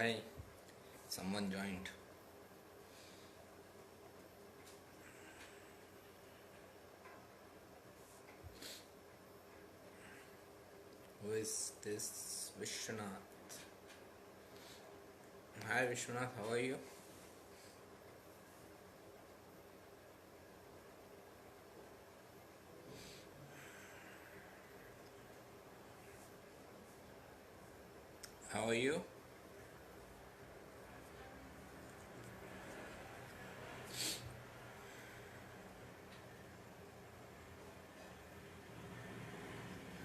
Hi, someone joined. Who is this? Vishwanath. Hi Vishwanath, how are you? How are you?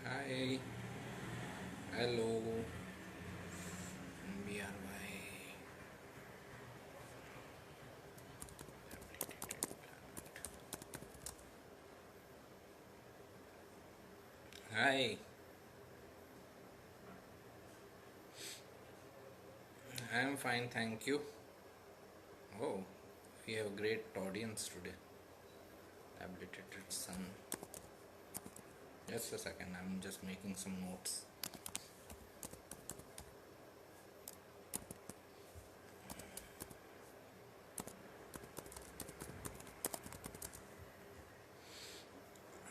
Hi. Hello. BRY. Hi. I'm fine, thank you. Oh, we have a great audience today. Habilitated son. Just a second, I'm just making some notes.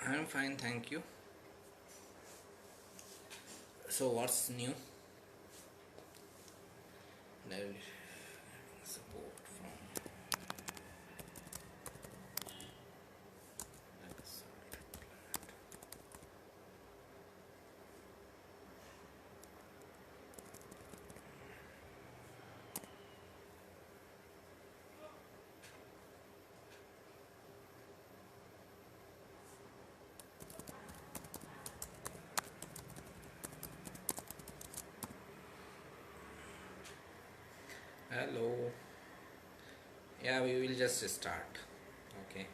I'm fine, thank you. So, what's new? There is support from. Hello. Yeah, we will just start. Okay.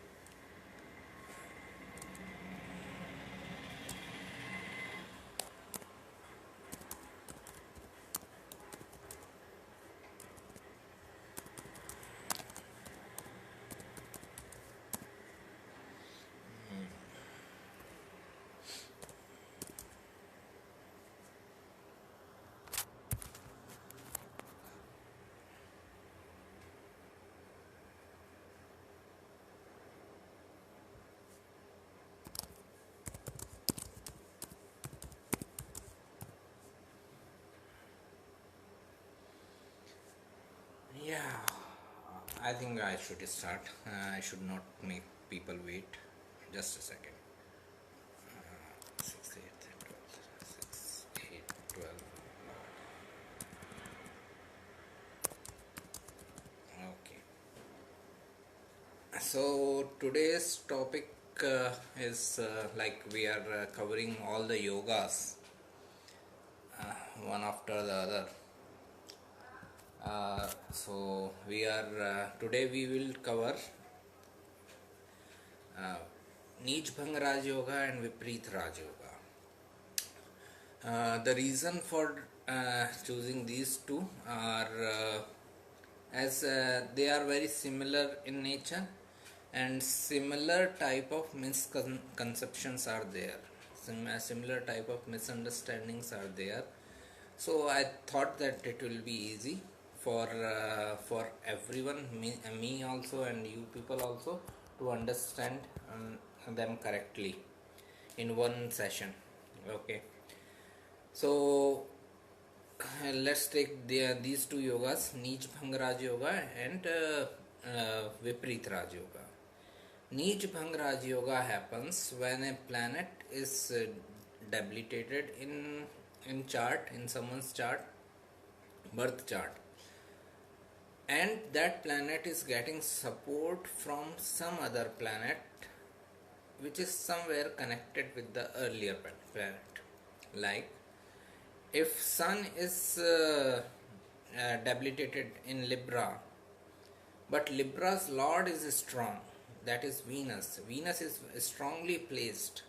Yeah, I think I should start. I should not make people wait. Just a second. 6, 8, 12, 6, 8, 12. Okay. So today's topic is like we are covering all the yogas one after the other. So we are today we will cover Neech Bhang Raaj Yoga and Vipreet Raaj Yoga. The reason for choosing these two are as they are very similar in nature and similar type of misconceptions are there. Similar type of misunderstandings are there. So I thought that it will be easy for everyone, me also and you people also, to understand them correctly in one session. Okay. So let's take these two yogas, Neech Bhang Raaj Yoga and Vipreet Raaj Yoga. Neech Bhang Raaj Yoga happens when a planet is debilitated in chart, in someone's chart, birth chart, and that planet is getting support from some other planet which is somewhere connected with the earlier planet. Like if sun is debilitated in Libra, but Libra's lord is strong, that is Venus is strongly placed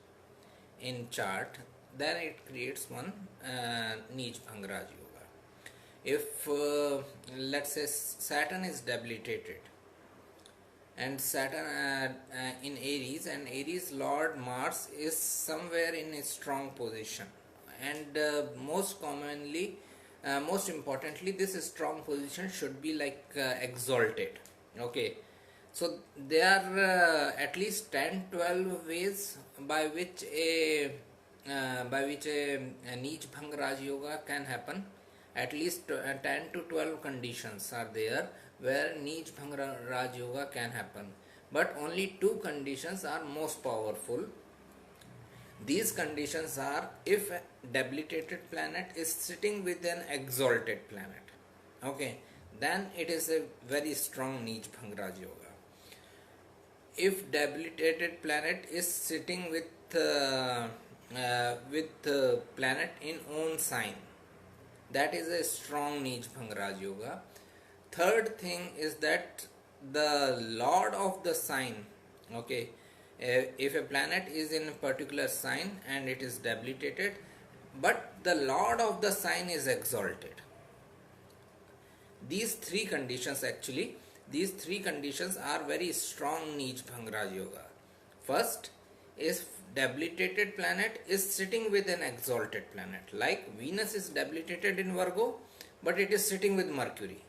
in chart, then it creates one Neech Bhang Raaj Yoga. If let's say Saturn is debilitated and Saturn in Aries, and Aries lord Mars is somewhere in a strong position, and most commonly most importantly, this strong position should be like exalted. Okay, so there are at least 10-12 ways by which a Neech Bhang Raj Yoga can happen. At least 10 to 12 conditions are there where Neech Bhang Raj Yoga can happen. But only two conditions are most powerful. These conditions are if a debilitated planet is sitting with an exalted planet. Okay, then it is a very strong Neech Bhang Raj Yoga. If debilitated planet is sitting with planet in own sign, that is a strong Neech Bhang Raj Yoga. Third thing is that the lord of the sign, okay, if a planet is in a particular sign and it is debilitated, but the lord of the sign is exalted. These three conditions are very strong Neech Bhang Raj Yoga. First is debilitated planet is sitting with an exalted planet, like Venus is debilitated in Virgo, but it is sitting with Mercury.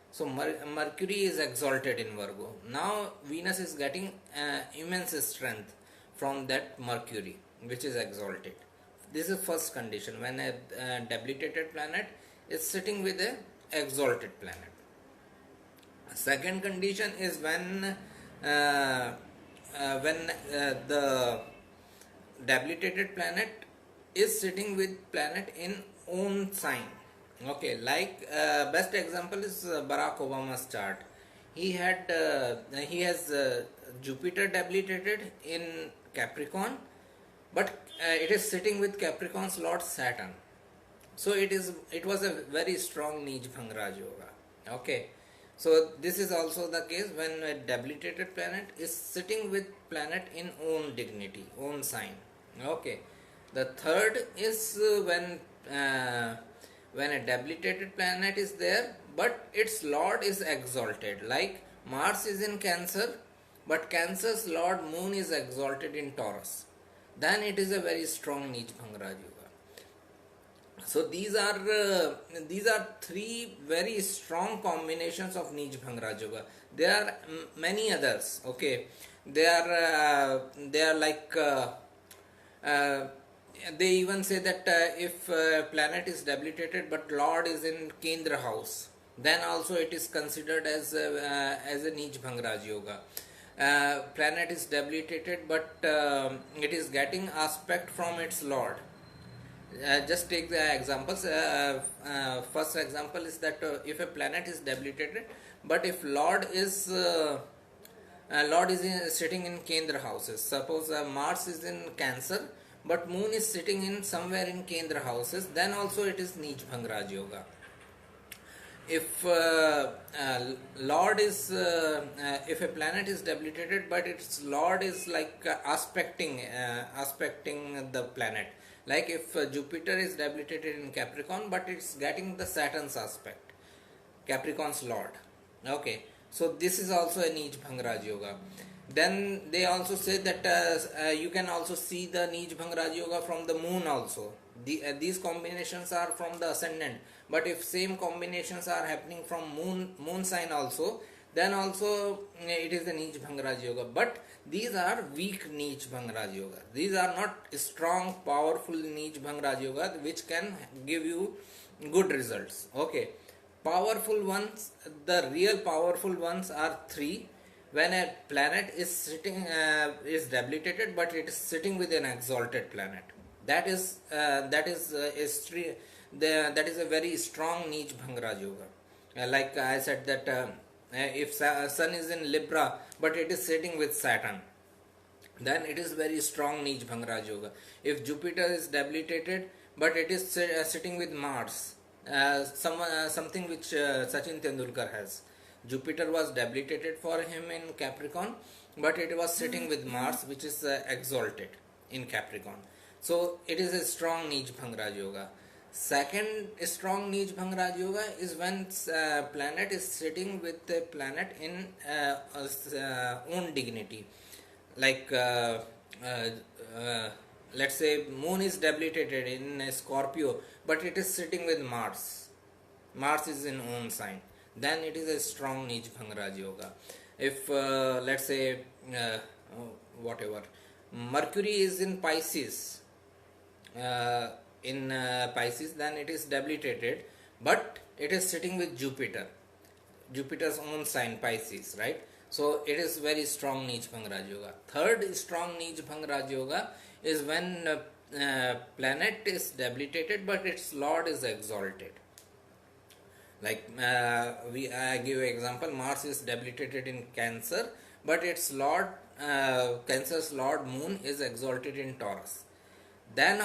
So Mercury is exalted in Virgo. Now Venus is getting immense strength from that Mercury, which is exalted. This is first condition, when a debilitated planet is sitting with a exalted planet. Second condition is when the debilitated planet is sitting with planet in own sign. Okay, like best example is Barack Obama's chart. He has Jupiter debilitated in Capricorn, but it is sitting with Capricorn's Lord Saturn. So it was a very strong Neech Bhang Raj Yoga. Okay, so this is also the case when a debilitated planet is sitting with planet in own dignity, own sign. Okay, the third is when a debilitated planet is there, but its lord is exalted. Like Mars is in Cancer, but Cancer's lord Moon is exalted in Taurus. Then it is a very strong Neech Bhang Raj Yoga. So these are three very strong combinations of Neech Bhang Raj Yoga. There are many others. Okay, they are like they even say that if planet is debilitated but Lord is in Kendra house, then also it is considered as a Neech Bhang Raj Yoga. Planet is debilitated but it is getting aspect from its Lord. Just take the examples. First example is that if a planet is debilitated, but if Lord is sitting in Kendra houses. Suppose Mars is in Cancer, but Moon is sitting in somewhere in Kendra houses. Then also it is Neech Bhang Raj Yoga. If if a planet is debilitated, but its Lord is like aspecting the planet. Like if Jupiter is debilitated in Capricorn, but it's getting the Saturn's aspect, Capricorn's Lord. Okay, so this is also a Neech Bhang Raj Yoga. Then they also say that you can also see the Neech Bhang Raj Yoga from the Moon also. These combinations are from the ascendant, but if same combinations are happening from moon sign also, then also it is the Neech Bhang Raj Yoga. But these are weak Neech Bhang Raj Yoga. These are not strong, powerful Neech Bhang Raj Yoga which can give you good results. Okay, powerful ones, the real powerful ones are three. When a planet is sitting is debilitated, but it is sitting with an exalted planet, that is a very strong Neech Bhang Raj Yoga. Like I said that if Sun is in Libra, but it is sitting with Saturn, then it is very strong Neech Bhang Raj Yoga. If Jupiter is debilitated, but it is sitting with Mars, something which Sachin Tendulkar has. Jupiter was debilitated for him in Capricorn, but it was sitting with Mars, which is exalted in Capricorn. So it is a strong Neech Bhang Raj Yoga. Second strong Neech Bhang Raj Yoga is when planet is sitting with a planet in own dignity. Like let's say Moon is debilitated in Scorpio, but it is sitting with Mars. Mars is in own sign, then it is a strong Neech Bhang Raj Yoga. If let's say whatever, Mercury is in Pisces, Pisces, then it is debilitated, but it is sitting with Jupiter's own sign Pisces, right? So it is very strong Neech Bhang Raj Yoga. Third strong Neech Bhang Raj Yoga is when planet is debilitated but its lord is exalted. Like I give an example, Mars is debilitated in Cancer, but its lord, Cancer's lord moon is exalted in Taurus. Then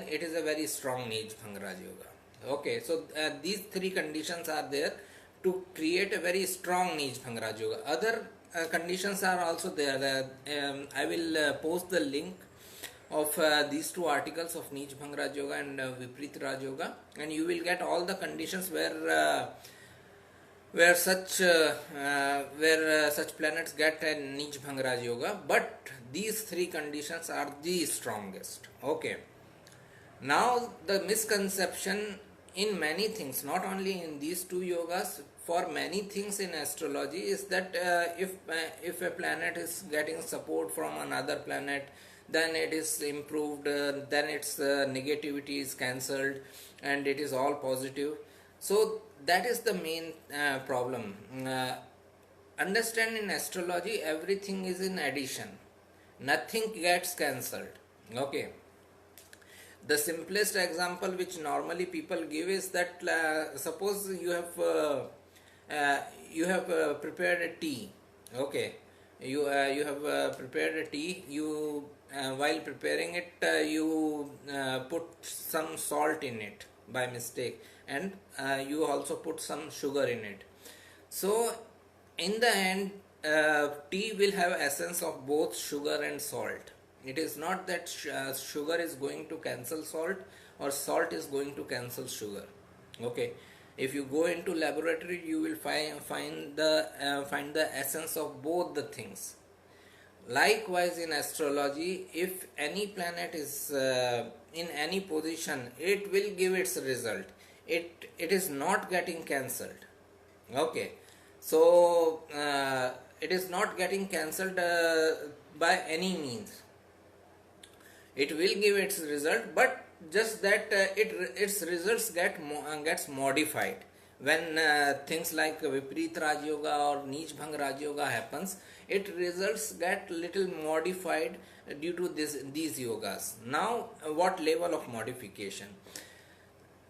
it is a very strong Neech Bhang Raj Yoga. Okay, so these three conditions are there to create a very strong Neech Bhang Raj Yoga. Other conditions are also there. I will post the link of these two articles of Neech Bhang Raj Yoga and Vipreet Raj Yoga, and you will get all the conditions where such planets get a Neech Bhang Raj Yoga. But these three conditions are the strongest. Okay. Now the misconception in many things, not only in these two yogas, for many things in astrology, is that if a planet is getting support from another planet, then it is improved, then its negativity is cancelled and it is all positive. So that is the main problem. Understand, in astrology everything is in addition, nothing gets cancelled. Okay. The simplest example which normally people give is that suppose you have prepared a tea. Okay, you have prepared a tea. You while preparing it, you put some salt in it by mistake, and you also put some sugar in it. So in the end, tea will have essence of both sugar and salt. It is not that sugar is going to cancel salt or salt is going to cancel sugar. Okay, if you go into laboratory, you will find the essence of both the things. Likewise, in astrology, if any planet is in any position, it will give its result. It is not getting cancelled. Okay, so it is not getting cancelled by any means. It will give its result, but just that its results gets modified when things like Vipreet Raj Yoga or Neech Bhang Raj Yoga happens. Its results get little modified due to these yogas. Now, what level of modification?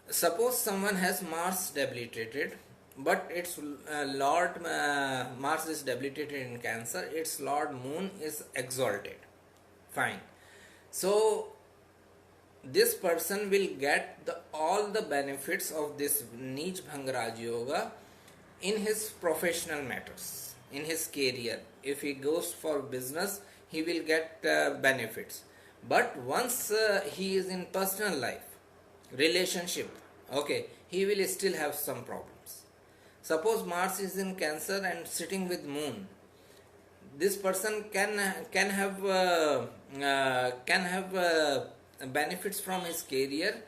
Suppose someone has Mars debilitated, but its Lord Mars is debilitated in Cancer. Its Lord Moon is exalted. Fine. So this person will get all the benefits of this Neech Bhang Raj Yoga in his professional matters, in his career. If he goes for business, he will get benefits. But once he is in personal life, relationship, okay, he will still have some problems. Suppose Mars is in Cancer and sitting with Moon, this person can have benefits from his career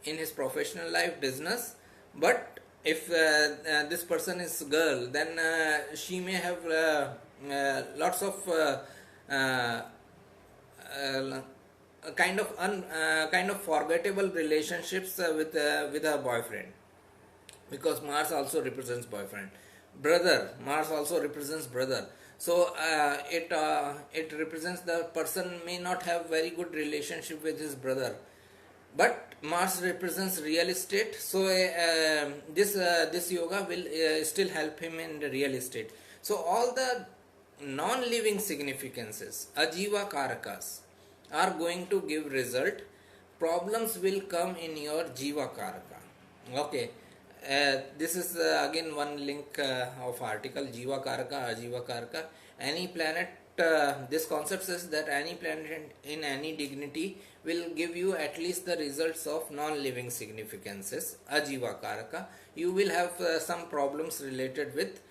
in his professional life, business. But if this person is girl, then she may have lots of kind of forgettable relationships with her boyfriend, because Mars also represents boyfriend. Brother, Mars also represents brother. So it represents the person may not have very good relationship with his brother, but Mars represents real estate. So this yoga will still help him in the real estate. So all the non-living significances, ajiva karakas, are going to give result. Problems will come in your jiva karaka. Okay. This is again one link of article, Jiva Karaka, Ajiva Karaka. Any planet, this concept says that any planet in any dignity will give you at least the results of non-living significances, Ajiva Karaka. You will have some problems related with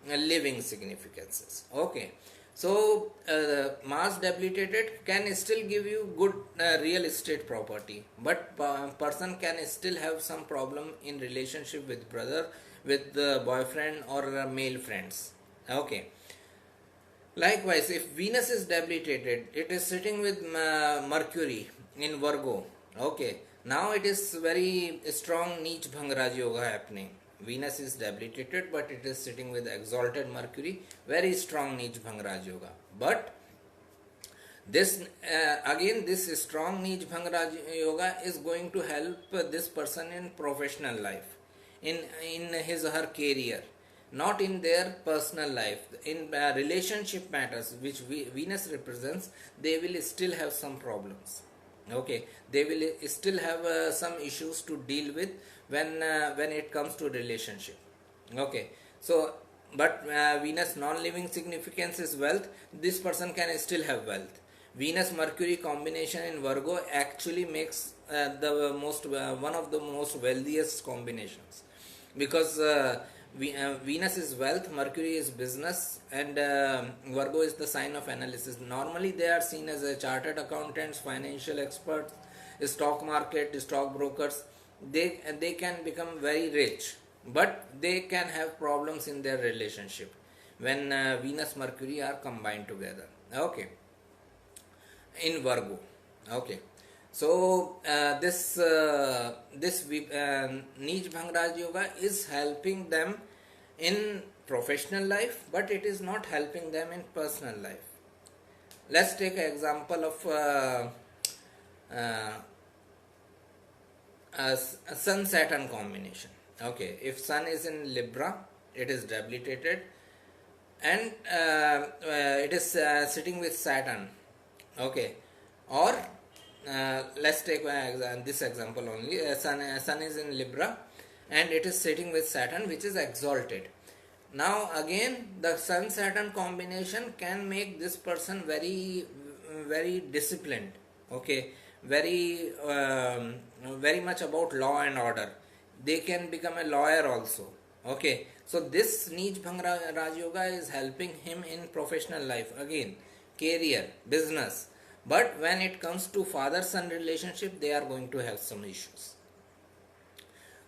living significances. Okay. So Mars debilitated can still give you good real estate property, but person can still have some problem in relationship with brother, with the boyfriend or male friends. Okay. Likewise, if Venus is debilitated, it is sitting with Mercury in Virgo. Okay, now it is very strong Neech Bhang Raaj Yoga happening. Venus is debilitated, but it is sitting with exalted Mercury. Very strong Neech Bhang Raj Yoga. But this again, this strong Neech Bhang Raj Yoga is going to help this person in professional life, in his or her career, not in their personal life. In relationship matters, which Venus represents, they will still have some problems. Okay, they will still have some issues to deal with when it comes to relationship. Okay, so but Venus non-living significance is wealth. This person can still have wealth. Venus Mercury combination in Virgo actually makes the most one of the most wealthiest combinations, because Venus is wealth, Mercury is business, and Virgo is the sign of analysis. Normally, they are seen as a chartered accountants, financial experts, stock market, stock brokers. They can become very rich, but they can have problems in their relationship when Venus Mercury are combined together. Okay, in Virgo. Okay. So this Neech Bhang Raj Yoga is helping them in professional life, but it is not helping them in personal life. Let's take an example of uh, a Sun Saturn combination. Okay, if Sun is in Libra, it is debilitated, and it is sitting with Saturn. Okay, or let's take this example only. Sun is in Libra and it is sitting with Saturn, which is exalted. Now again, the Sun Saturn combination can make this person very disciplined. Okay, very much about law and order. They can become a lawyer also. Okay, so this Neech Bhang Raj Yoga is helping him in professional life, again career, business. But when it comes to father son relationship, they are going to have some issues.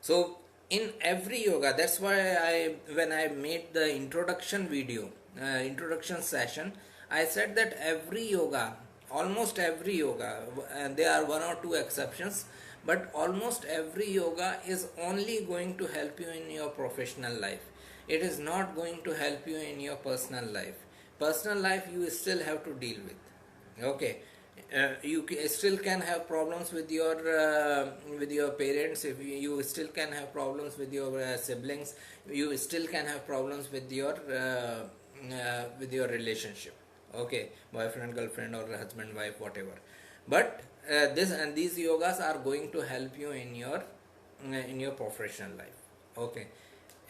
So in every yoga, that's why when I made the introduction video, introduction session, I said that every yoga, almost every yoga, there are one or two exceptions, but almost every yoga is only going to help you in your professional life. It is not going to help you in your personal life. Personal life you still have to deal with. Okay, you still can have problems with your parents. If you still can have problems with your siblings, you still can have problems with your relationship. Okay, boyfriend, girlfriend, or husband, wife, whatever. But these yogas are going to help you in your professional life. Okay,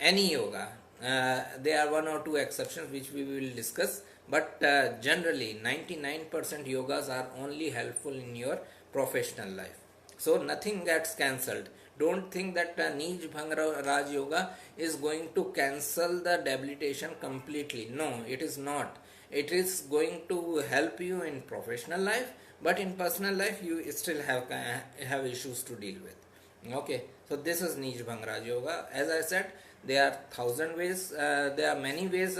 any yoga. There are one or two exceptions which we will discuss, but generally 99% yogas are only helpful in your professional life. So nothing gets cancelled. Don't think that Neech Bhang Raj Yoga is going to cancel the debilitation completely. No, it is not. It is going to help you in professional life, but in personal life you still have issues to deal with. Okay, so this is Neech Bhang Raj Yoga. As I said, there are thousand ways, there are many ways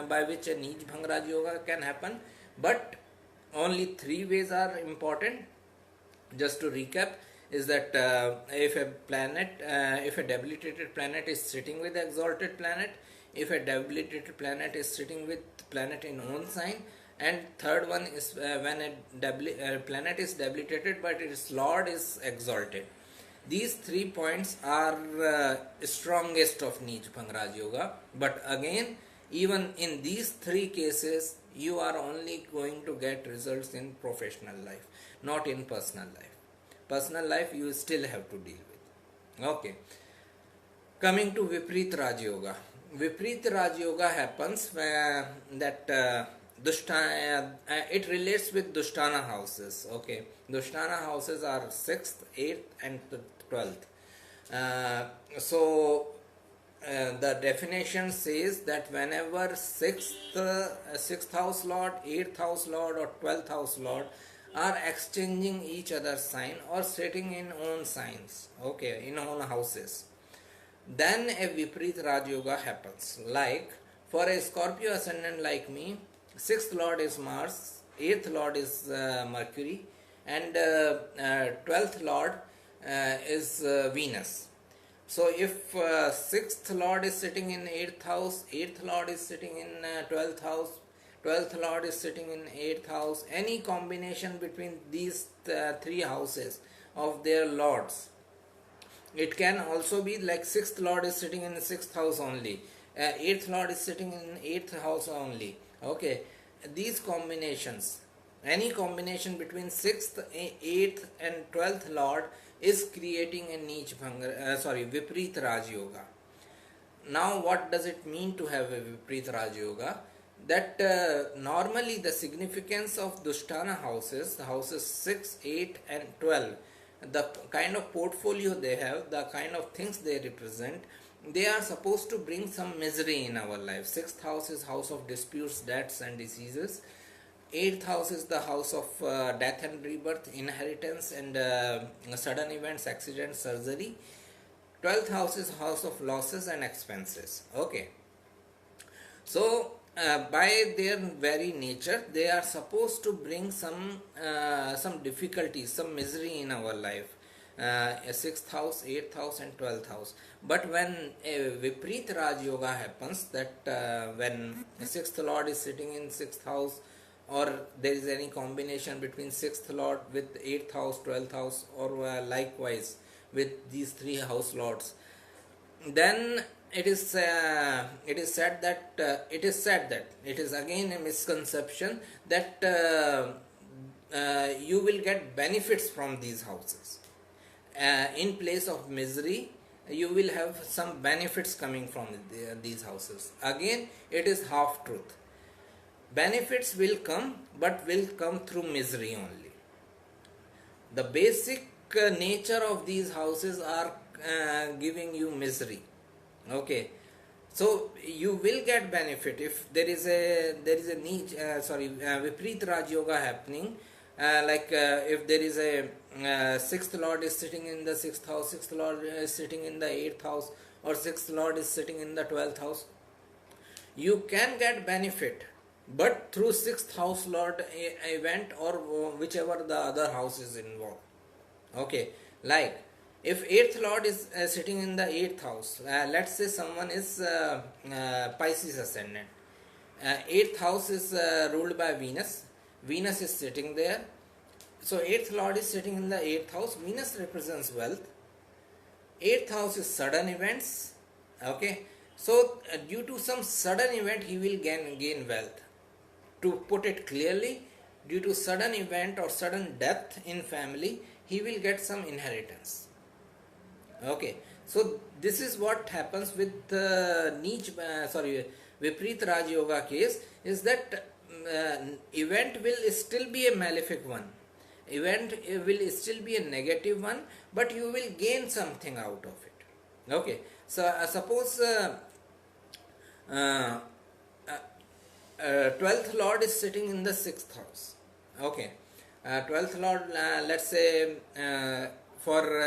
by which a Neech Bhang Raj Yoga can happen, but only three ways are important. Just to recap, is that if a debilitated planet is sitting with exalted planet, if a debilitated planet is sitting with planet in own sign, and third one is when a planet is debilitated but its lord is exalted. These 3 points are strongest of Neech Bhang Raj Yoga. But again, even in these 3 cases, you are only going to get results in professional life, not in personal life. Personal life you still have to deal with. Okay. Coming to Vipreet Raaj Yoga. Vipreet Raaj Yoga happens that it relates with Dushtana houses. Okay, Dushtana houses are 6th, 8th, and 12th. So the definition says that whenever sixth house lord, eighth house lord, or 12th house lord are exchanging each other's sign or sitting in own signs, okay, in own houses, then a Vipreet Raj Yoga happens. Like for a Scorpio ascendant like me, sixth lord is Mars, eighth lord is Mercury, and 12th lord is Venus. So if sixth lord is sitting in eighth house, eighth lord is sitting in 12th house, 12th lord is sitting in eighth house, any combination between these three houses of their lords, it can also be like sixth lord is sitting in the sixth house only, eighth lord is sitting in eighth house only. Okay, these combinations, any combination between sixth, eighth, and 12th lord is creating a Neech Vipreet Raj Yoga. Now, what does it mean to have a Vipreet Raj Yoga? That normally the significance of Dushtana houses, the houses 6, 8, and 12, the kind of portfolio they have, the kind of things they represent, they are supposed to bring some misery in our life. Sixth house is house of disputes, deaths, and diseases. Eighth house is the house of death and rebirth, inheritance, and sudden events, accidents, surgery. 12th house is house of losses and expenses. Okay. So, by their very nature, they are supposed to bring some difficulties, some misery in our life. A sixth house, eighth house, and 12th house. But when a Vipreet Raj Yoga happens, that when a sixth lord is sitting in sixth house, or there is any combination between sixth lord with eighth house, 12th house, or likewise with these three house lords, then it is said that it is again a misconception that you will get benefits from these houses. In place of misery, you will have some benefits coming from these houses. Again, it is half truth. Benefits will come, but will come through misery only. The basic nature of these houses are giving you misery. Okay, so you will get benefit if there is a Vipreet Raj Yoga happening. If there is a sixth lord is sitting in the sixth house, sixth lord is sitting in the eighth house, or sixth lord is sitting in the 12th house, you can get benefit, but through sixth house lord event, or whichever the other house is involved. Okay, like if eighth lord is sitting in the eighth house, let's say someone is Pisces ascendant, eighth house is ruled by Venus. Venus is sitting there. So eighth lord is sitting in the eighth house. Venus represents wealth. Eighth house is sudden events. Okay. So due to some sudden event, he will gain wealth. To put it clearly, due to sudden event or sudden death in family, he will get some inheritance. Okay. So this is what happens with Vipreet Raj Yoga case, is that event will still be a malefic one, event will still be a negative one, but you will gain something out of it. Okay, so suppose 12th lord is sitting in the 6th house. Okay, 12th lord, let's say for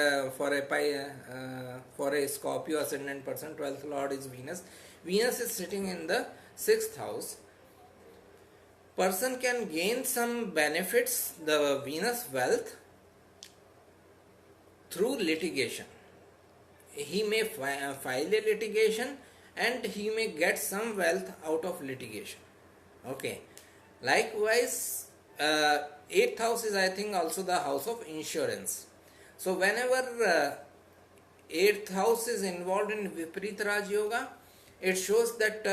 a Scorpio ascendant person, 12th lord is Venus. Venus is sitting in the 6th house. Person can gain some benefits, the Venus wealth, through litigation. He may file a litigation, and he may get some wealth out of litigation. Okay. Likewise, 8th house is, I think, also the house of insurance. So whenever 8th house is involved in Vipreet Raj Yoga, it shows that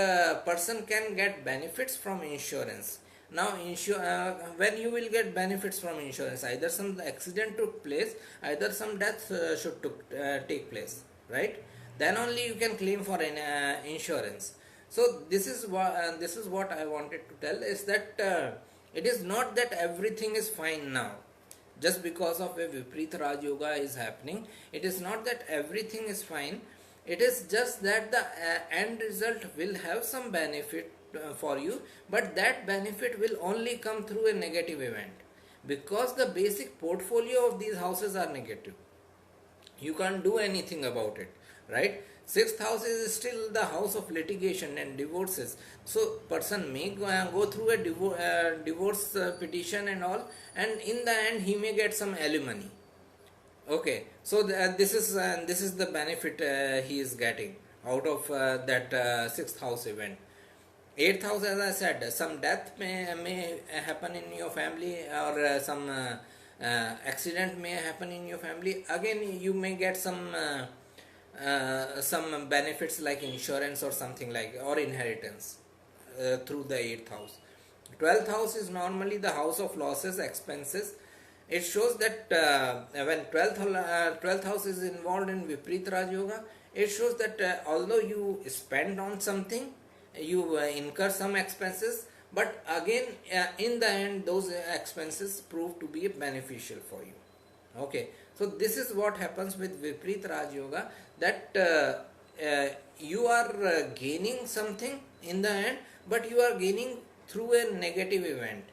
person can get benefits from insurance. Now, when you will get benefits from insurance, either some accident took place, either some death should take place, right? Then only you can claim for an insurance. So this is what I wanted to tell, is that it is not that everything is fine now. Just because of a Vipreet Raj Yoga is happening, it is not that everything is fine. It is just that the end result will have some benefit for you, but that benefit will only come through a negative event, because the basic portfolio of these houses are negative. You can't do anything about it, right? Sixth house is still the house of litigation and divorces, so person may go through a divorce petition and all, and in the end he may get some alimony. Okay, so this is the benefit he is getting out of that sixth house event. Eighth house, as I said, some death may happen in your family, or some accident may happen in your family. Again, you may get some benefits like insurance or something like, or inheritance through the eighth house. 12th house is normally the house of losses, expenses. It shows that when 12th house is involved in Vipreet Raj Yoga, it shows that although you spend on something, you incur some expenses, but again in the end those expenses prove to be beneficial for you. Okay, so this is what happens with Vipreet Raj Yoga, that you are gaining something in the end, but you are gaining through a negative event.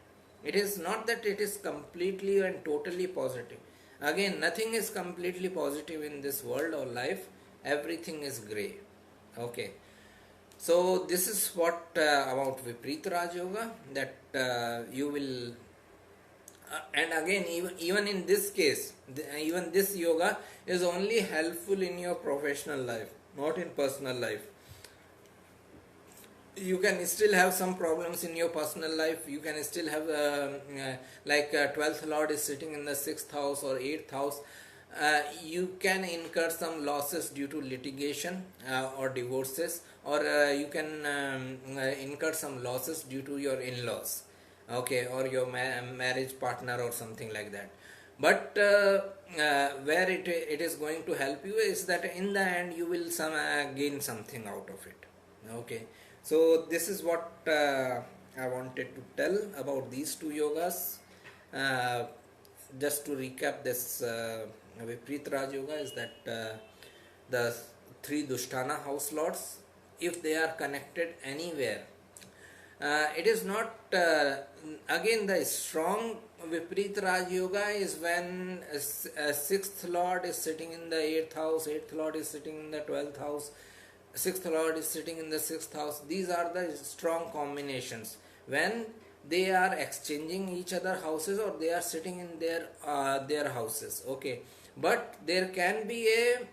It is not that it is completely and totally positive. Again, nothing is completely positive in this world or life. Everything is grey. Okay. So this is what about Vipreet Raj Yoga, that you will and again, even in this case, even this yoga is only helpful in your professional life, not in personal life. You can still have some problems in your personal life. You can still have like 12th lord is sitting in the 6th house or 8th house. You can incur some losses due to litigation or divorces, or you can incur some losses due to your in-laws, okay, or your marriage partner or something like that. But where it is going to help you is that in the end you will gain something out of it. Okay, so this is what I wanted to tell about these two yogas. Just to recap this Vipreet Raj Yoga is that the three Dushtana house lords, if they are connected anywhere, it is not again the strong Vipreet Raj Yoga is when a sixth lord is sitting in the 8th house, 8th lord is sitting in the 12th house, 6th lord is sitting in the 6th house. These are the strong combinations when they are exchanging each other houses, or they are sitting in their houses. Okay, but there can be a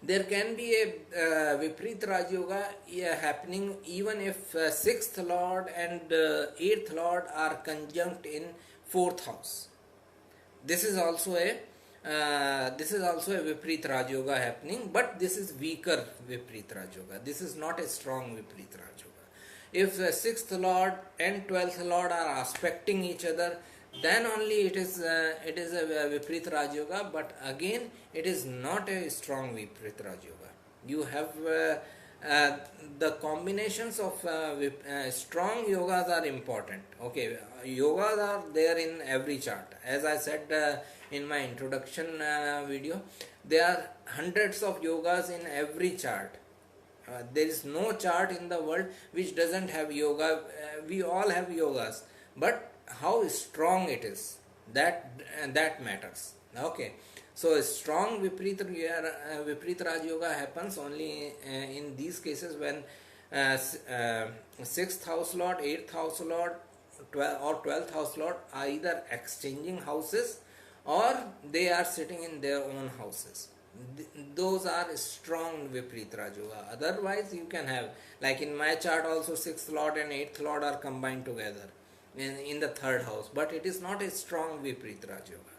Vipreet Raj Yoga happening even if 6th lord and 8th lord are conjunct in 4th house. This is also a Vipreet Raj Yoga happening, but this is weaker Vipreet Raj Yoga. This is not a strong Vipreet Raj Yoga. If the 6th lord and 12th lord are aspecting each other, then only it is a Vipreet Raj Yoga, but again it is not a strong Vipreet Raj Yoga. You have the combinations of strong yogas are important. Okay, yogas are there in every chart. As I said in my introduction video, there are hundreds of yogas in every chart. There is no chart in the world which doesn't have yoga. We all have yogas, but how strong it is, that matters. Okay, so a strong Vipreet Raj Yoga happens only in these cases when 6th house lord, 8th house lord, or 12th house lord are either exchanging houses or they are sitting in their own houses. Those are strong Vipreet Raj Yoga. Otherwise you can have, like in my chart also, 6th lord and 8th lord are combined together in the 3rd house, but it is not a strong Vipreet Raj Yoga.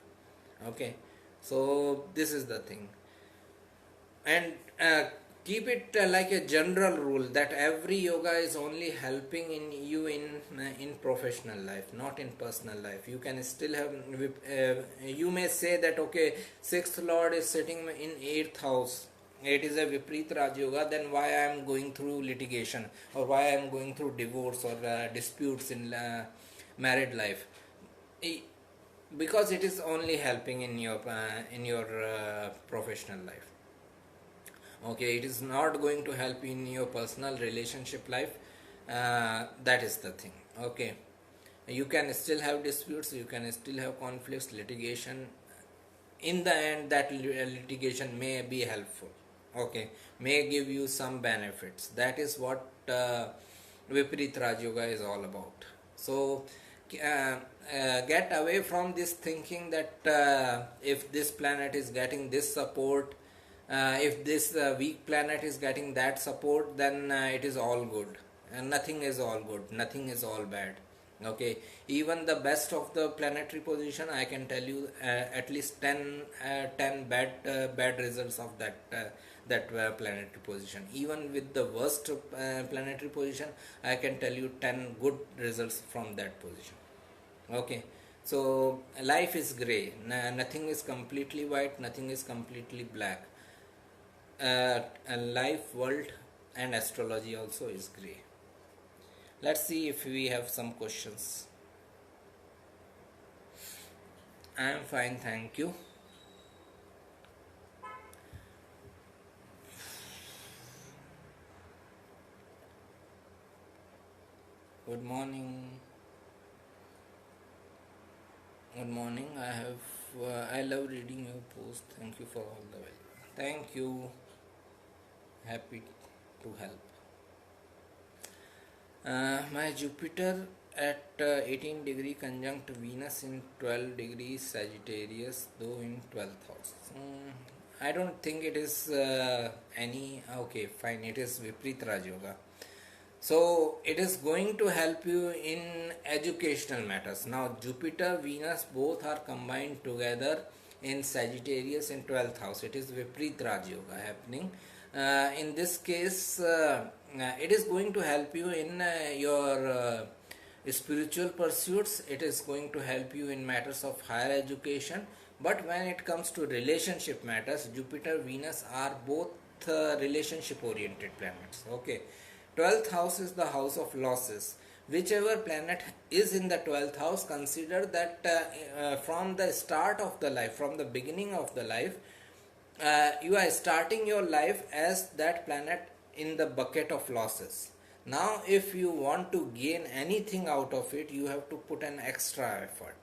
Okay, so this is the thing. And keep it like a general rule that every yoga is only helping in you in professional life, not in personal life. You can still have you may say that okay, 6th lord is sitting in 8th house, it is a Vipreet Raj Yoga, then why I am going through litigation, or why I am going through divorce or disputes in married life? Because it is only helping in your professional life. Okay, it is not going to help in your personal relationship life. That is the thing. Okay, you can still have disputes, you can still have conflicts, litigation. In the end, that litigation may be helpful. Okay, may give you some benefits. That is what Vipreet Raj Yoga is all about. So get away from this thinking that if this planet is getting this support, if this weak planet is getting that support, then it is all good. And nothing is all good, nothing is all bad. Okay, even the best of the planetary position, I can tell you at least 10 bad results of that planetary position. Even with the worst planetary position, I can tell you 10 good results from that position. Okay, so life is gray. Nothing is completely white, nothing is completely black. Life, world, and astrology also is gray. Let's see if we have some questions. I am fine, thank you. Good morning. Good morning. I love reading your post. Thank you for all the value. Thank you. Happy to help. My Jupiter at 18 degree conjunct Venus in 12 degrees Sagittarius, though in 12th house. I don't think it is any. Okay, fine. It is Vipreet Raj Yoga. So it is going to help you in educational matters. Now Jupiter, Venus both are combined together in Sagittarius in 12th house. It is Vipreet Raj Yoga happening. In this case, it is going to help you in your spiritual pursuits. It is going to help you in matters of higher education. But when it comes to relationship matters, Jupiter, Venus are both relationship oriented planets. Okay, 12th house is the house of losses. Whichever planet is in the 12th house, consider that from the start of the life, from the beginning of the life, you are starting your life as that planet in the bucket of losses. Now if you want to gain anything out of it, you have to put an extra effort.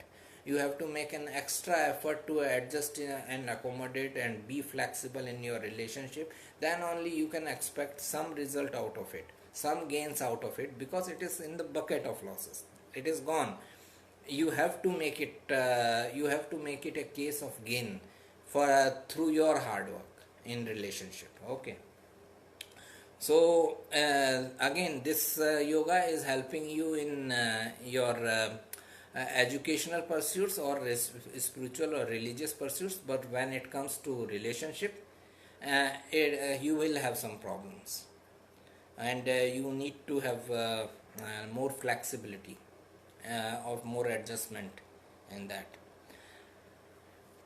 You have to make an extra effort to adjust and accommodate and be flexible in your relationship. Then only you can expect some result out of it, some gains out of it, because it is in the bucket of losses. It is gone. You have to make it a case of gain for through your hard work in relationship. Okay, so again this yoga is helping you in your educational pursuits or spiritual or religious pursuits. But when it comes to relationship, you will have some problems, and you need to have more flexibility or more adjustment in that.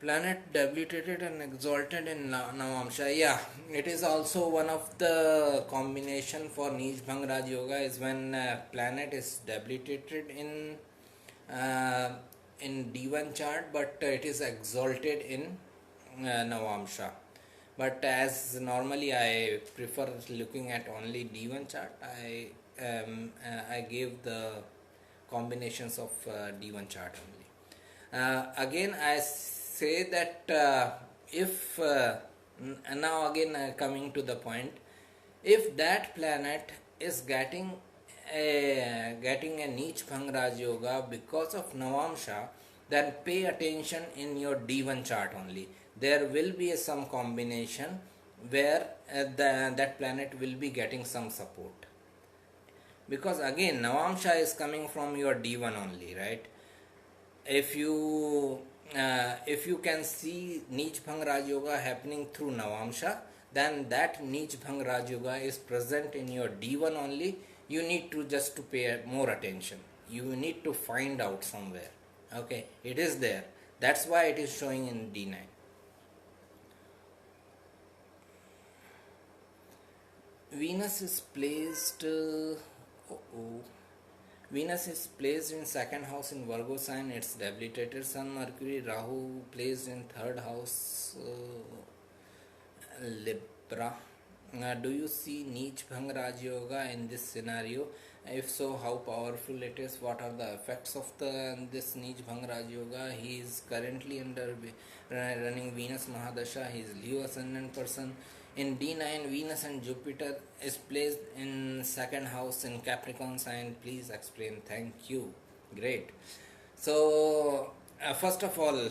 Planet debilitated and exalted in Navamsha. Yeah, it is also one of the combination for Neech Bhang Raaj Yoga is when planet is debilitated uh, in D1 chart, but it is exalted in Navamsha. But as normally I prefer looking at only D1 chart, I gave the combinations of D1 chart only. Again, I say that if now again coming to the point, if that planet is getting a Neech Bhang Raj Yoga because of Navamsha, then pay attention in your D1 chart only. There will be some combination where that planet will be getting some support, because again Navamsha is coming from your D1 only, right? If you can see Neech Bhang Raj Yoga happening through Navamsha, then that Neech Bhang Raj Yoga is present in your D1 only. You need to just to pay more attention. You need to find out somewhere. Okay, it is there. That's why it is showing in D9. Venus is placed. Venus is placed in second house in Virgo sign. It's debilitated. Sun, Mercury, Rahu placed in third house, Libra. Do you see Neech Bhang Raj Yoga in this scenario? If so, how powerful it is? What are the effects of this Neech Bhang Raj Yoga? He is currently running Venus Mahadasha. He is Leo ascendant person. In D9, Venus and Jupiter is placed in second house in Capricorn sign. Please explain. Thank you. Great. So, first of all,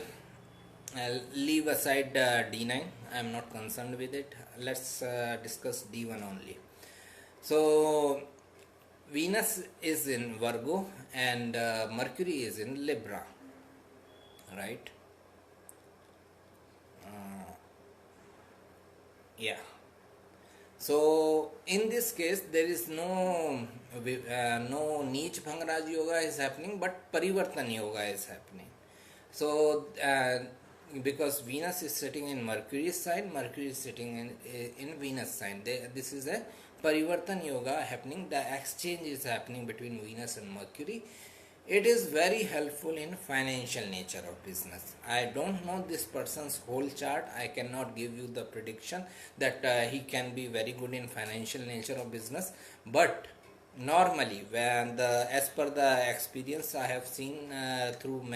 I'll leave aside D9. I'm not concerned with it. Let's discuss D1 only. So, Venus is in Virgo and Mercury is in Libra, right? Yeah. So, in this case, there is no Neech Bhang Raj Yoga is happening, but Parivartan Yoga is happening. So, because Venus is sitting in Mercury's sign, Mercury is sitting in Venus sign. This is a Parivartan Yoga happening. The exchange is happening between Venus and Mercury. It is very helpful in financial nature of business. I don't know this person's whole chart. I cannot give you the prediction that he can be very good in financial nature of business. But normally, as per the experience I have seen through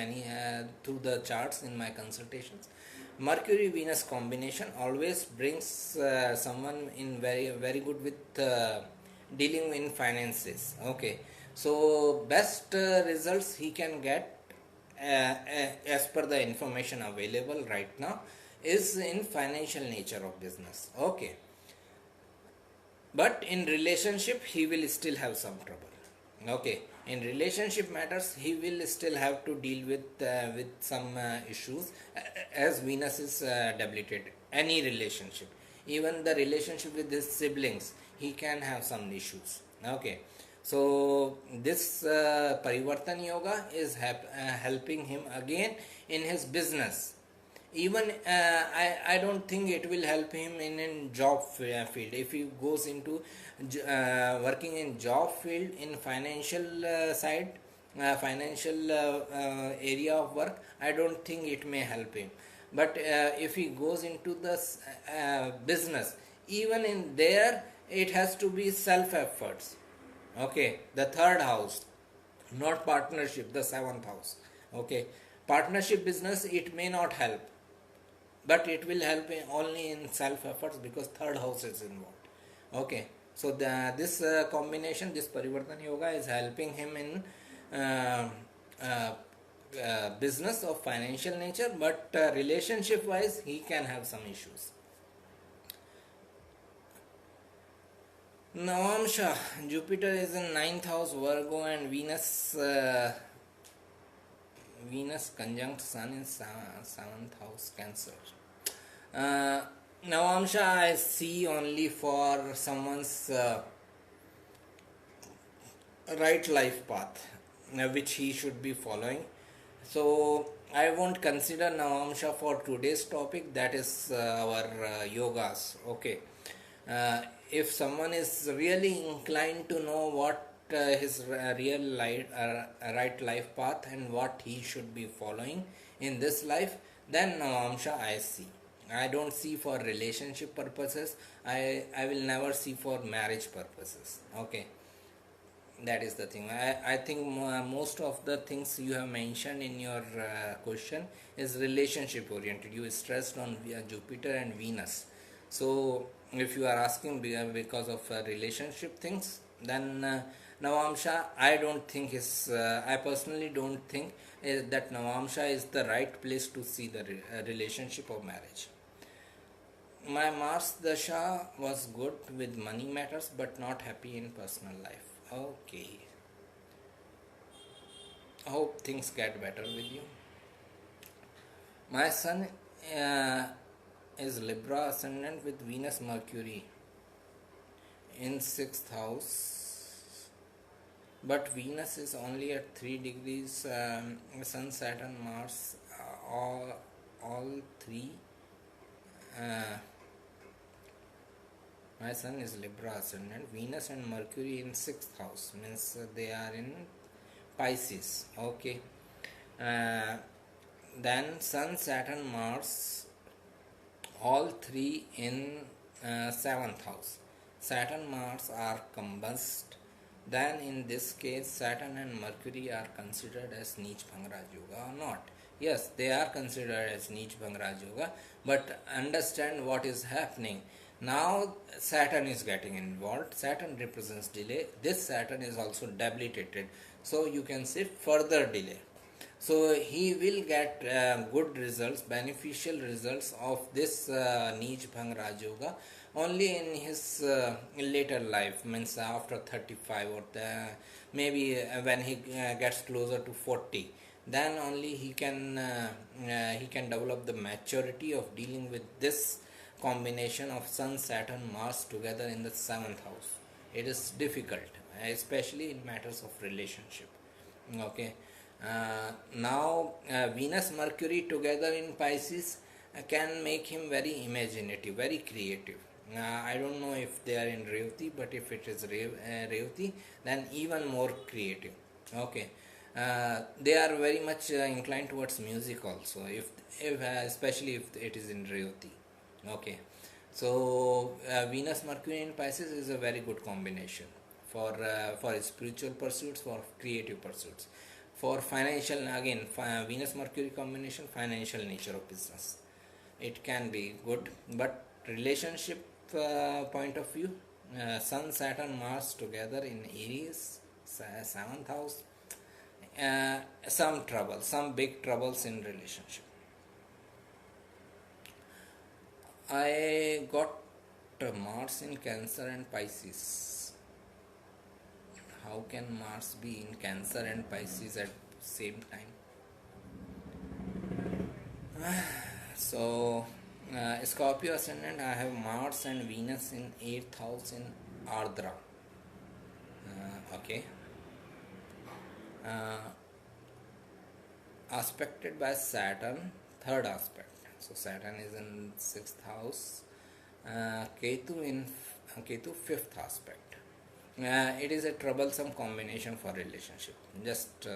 the charts in my consultations, Mercury Venus combination always brings someone in very good with dealing in finances. Okay, so best results he can get as per the information available right now is in financial nature of business. Okay, but in relationship he will still have some trouble. Okay, in relationship matters he will still have to deal with some issues as Venus is debilitated. Any relationship, even the relationship with his siblings, he can have some issues. Okay, so this Parivartan Yoga is helping him again in his business. Even I don't think it will help him in job field. If he goes into working in job field in financial side, financial area of work, I don't think it may help him. But if he goes into the business, even in there it has to be self efforts. Okay, the third house, not partnership, the seventh house. Okay, partnership business it may not help, but it will help only in self efforts because third house is involved. Okay, so this combination, this Parivartan Yoga is helping him in uh, uh, business of financial nature, but relationship wise he can have some issues. Navamsha, Jupiter is in ninth house Virgo and Venus conjunct Sun in seventh house Cancer. Uh, Navamsha I see only for someone's right life path which he should be following. So I won't consider Navamsha for today's topic, that is our yogas. Okay. If someone is really inclined to know what his real life, right life path and what he should be following in this life, then Navamsha I see. I don't see for relationship purposes. I will never see for marriage purposes. Okay, that is the thing. I think most of the things you have mentioned in your question is relationship oriented. You stressed on Jupiter and Venus. So if you are asking because of relationship things, then Navamsha I don't think is I personally don't think that Navamsha is the right place to see the relationship or marriage. My Mars Dasha was good with money matters but not happy in personal life. Okay. I hope things get better with you. My Sun uh, is Libra ascendant with Venus Mercury in 6th house. But Venus is only at 3 degrees, Sun, Saturn, Mars, all three. Uh, My Sun is Libra ascendant. Venus and Mercury in 6th house means they are in Pisces. Okay. Uh, then Sun, Saturn, Mars, all three in seventh house. Saturn Mars are combust. Then in this case, Saturn and Mercury are considered as Neech Bhang Raaj Yoga or not? Yes, they are considered as Neech Bhang Raaj Yoga, but understand what is happening. Now Saturn is getting involved. Saturn represents delay. This Saturn is also debilitated, so you can say further delay. So he will get good results, beneficial results of this Neech Bhang Raj Yoga only in his later life, means after 35 or maybe when he gets closer to 40. Then only he can develop the maturity of dealing with this combination of Sun, Saturn, Mars together in the seventh house. It is difficult, especially in matters of relationship. Okay. Now Venus Mercury together in Pisces can make him very imaginative, very creative. I don't know if they are in Revati, but if it is Revati, then even more creative. Okay. They are very much inclined towards music also, if especially if it is in Revati. Okay. So Venus Mercury in Pisces is a very good combination for spiritual pursuits, for creative pursuits, for financial. Again, Venus Mercury combination, financial nature of business, it can be good. But relationship point of view, Sun, Saturn, Mars together in Aries, seventh house, some trouble, some big troubles in relationship. I got Mars in Cancer and Pisces. How can Mars be in Cancer and Pisces at same time? So, Scorpio ascendant, I have Mars and Venus in 8th house in Ardra. Okay. Aspected by Saturn, third aspect. So Saturn is in 6th house. Ketu fifth aspect. It is a troublesome combination for relationship. Just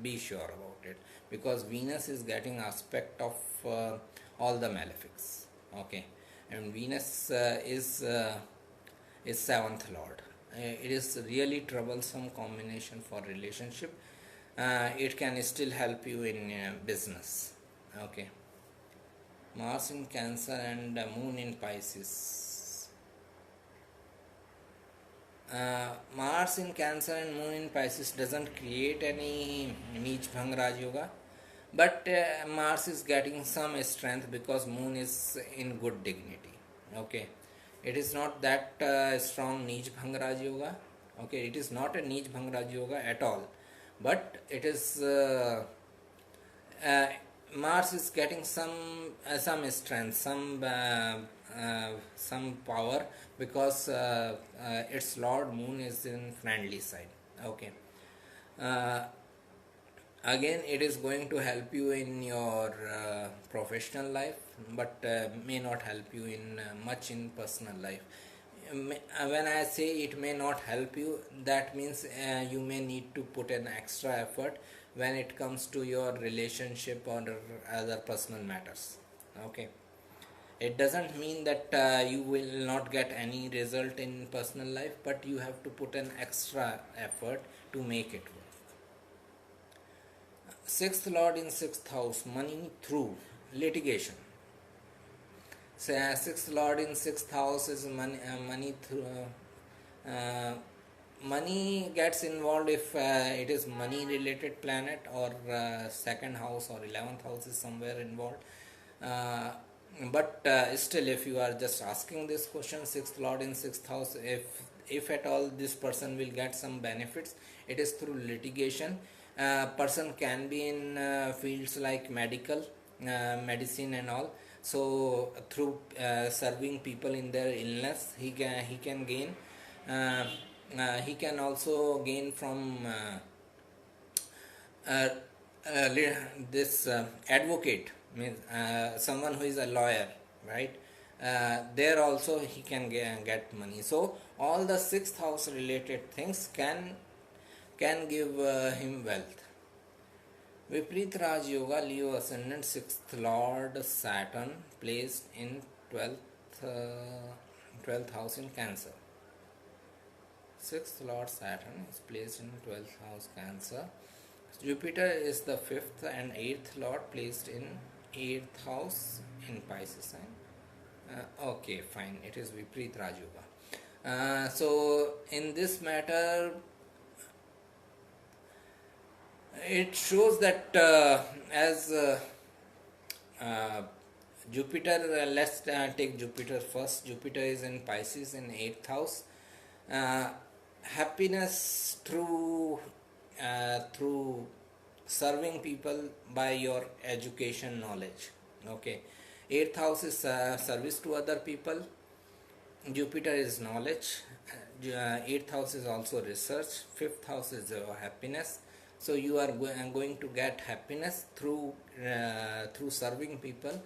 be sure about it, because Venus is getting aspect of all the malefics. Okay, and Venus is seventh lord. It is really troublesome combination for relationship. It can still help you in business. Okay. Mars in Cancer and Moon in Pisces. Mars in Cancer and Moon in Pisces doesn't create any Neech Bhang Raj Yoga, but Mars is getting some strength because Moon is in good dignity. Okay, it is not that strong Neech Bhang Raj Yoga. Okay, it is not a Neech Bhang Raj Yoga at all, but it is. Mars is getting some strength, some power, because its Lord Moon is in friendly side. Okay. Uh, Again, it is going to help you in your professional life, but may not help you in much in personal life. When I say it may not help you, that means you may need to put an extra effort when it comes to your relationship or other personal matters. Okay, it doesn't mean that you will not get any result in personal life, but you have to put an extra effort to make it work. Sixth lord in sixth house, money through litigation. So, sixth lord in sixth house is money through. Money gets involved if it is money related planet, or second house or 11th house is somewhere involved. But still, if you are just asking this question, sixth lord in sixth house, if at all this person will get some benefits, it is through litigation. Person can be in fields like medical, medicine and all. So through serving people in their illness, he can gain. He can also gain from uh, this advocate, means someone who is a lawyer, right? There also he can get money. So all the sixth house related things can give him wealth. Vipreet Raj Yoga, Leo ascendant, 6th Lord Saturn placed in 12th 12th house in Cancer. 6th Lord Saturn is placed in 12th house Cancer. Jupiter is the 5th and 8th Lord, placed in 8th house in Pisces sign. Okay, fine. It is Vipreet Raaj Yoga. So in this matter, it shows that as uh, Jupiter, let's take Jupiter first. Jupiter is in Pisces in 8th house. Uh, Happiness through serving people by your education knowledge. Okay, 8th house is service to other people. Jupiter is knowledge. 8th house is also research. 5th house is happiness. So you are going to get happiness through serving people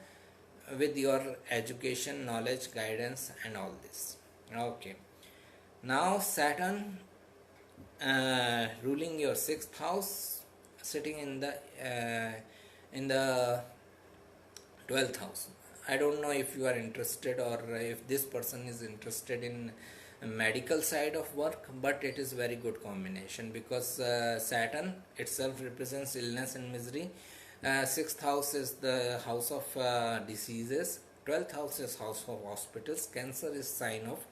with your education, knowledge, guidance, and all this. Okay. Now Saturn ruling your 6th house, sitting in the 12th house. I don't know if you are interested, or if this person is interested in medical side of work, but it is very good combination, because Saturn itself represents illness and misery. 6th house is the house of diseases. 12th house is house of hospitals. Cancer is sign of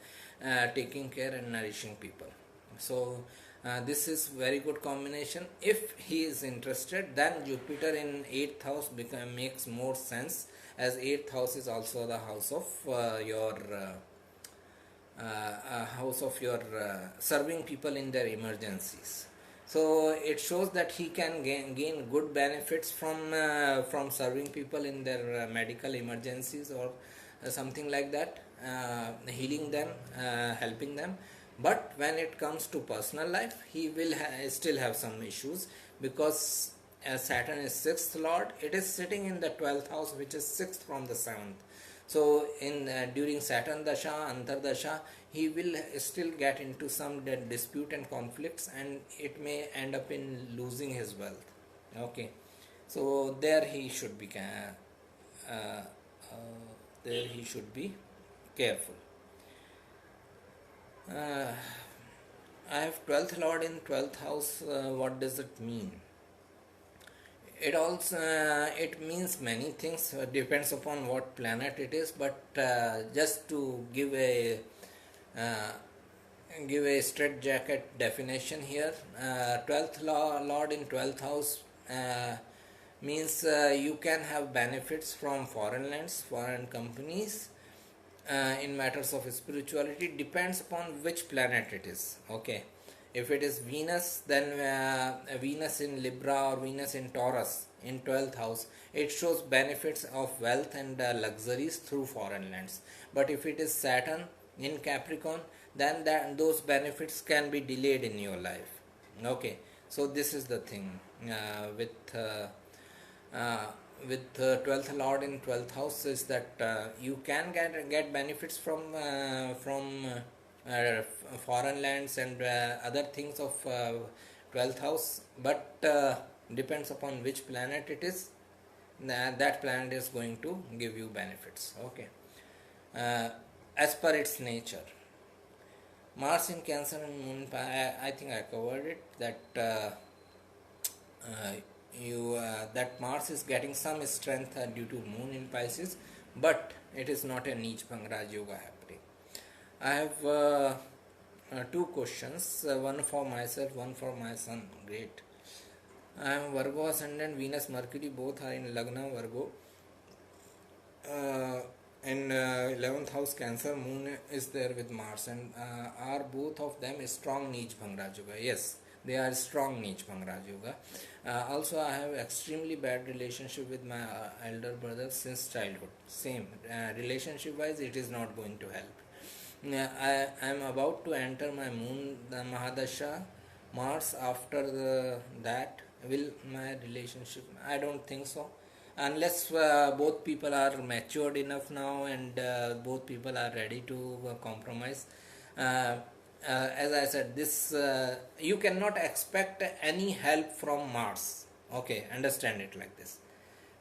taking care and nourishing people. So this is very good combination. If he is interested, then Jupiter in 8th house makes more sense, as 8th house is also the house of your serving people in their emergencies. So it shows that he can gain good benefits from serving people in their medical emergencies, or something like that, healing them, helping them. But when it comes to personal life, he will still have some issues, because Saturn is 6th Lord. It is sitting in the 12th house, which is 6th from the 7th. So in during Saturn Dasha, Antardasha, he will still get into some dispute and conflicts, and it may end up in losing his wealth. Okay, so there he should be careful. I have 12th Lord in 12th house. What does it mean? It also it means many things. Depends upon what planet it is. But just to give a straitjacket definition here, 12th Lord in 12th house means you can have benefits from foreign lands, foreign companies. In matters of spirituality, depends upon which planet it is. Okay, if it is Venus, then Venus in Libra or Venus in Taurus in 12th house, it shows benefits of wealth and luxuries through foreign lands. But if it is Saturn in Capricorn, then those benefits can be delayed in your life. Okay, so this is the thing with 12th Lord in 12th house, is that you can get benefits from foreign lands and other things of 12th house, but depends upon which planet it is. That planet is going to give you benefits. Okay, as per its nature. Mars in Cancer and Moon, I think I covered it, that that Mars is getting some strength due to Moon in Pisces, but it is not a Neech Bhang Raaj Yoga happening. I have two questions, one for myself, one for my son. Great. I am Virgo ascendant, Venus, Mercury both are in Lagna Virgo. In 11th house Cancer, Moon is there with Mars, and are both of them strong Neech Bhang Raaj Yoga? Yes, they are strong Neech Bhang Raaj Yoga. Also, I have extremely bad relationship with my elder brother since childhood. Same relationship wise, it is not going to help. I am about to enter my Moon Mahadasha Mars. After that, will my relationship? I don't think so, unless both people are matured enough now, and both people are ready to compromise. As I said, this you cannot expect any help from Mars. Okay, understand it like this.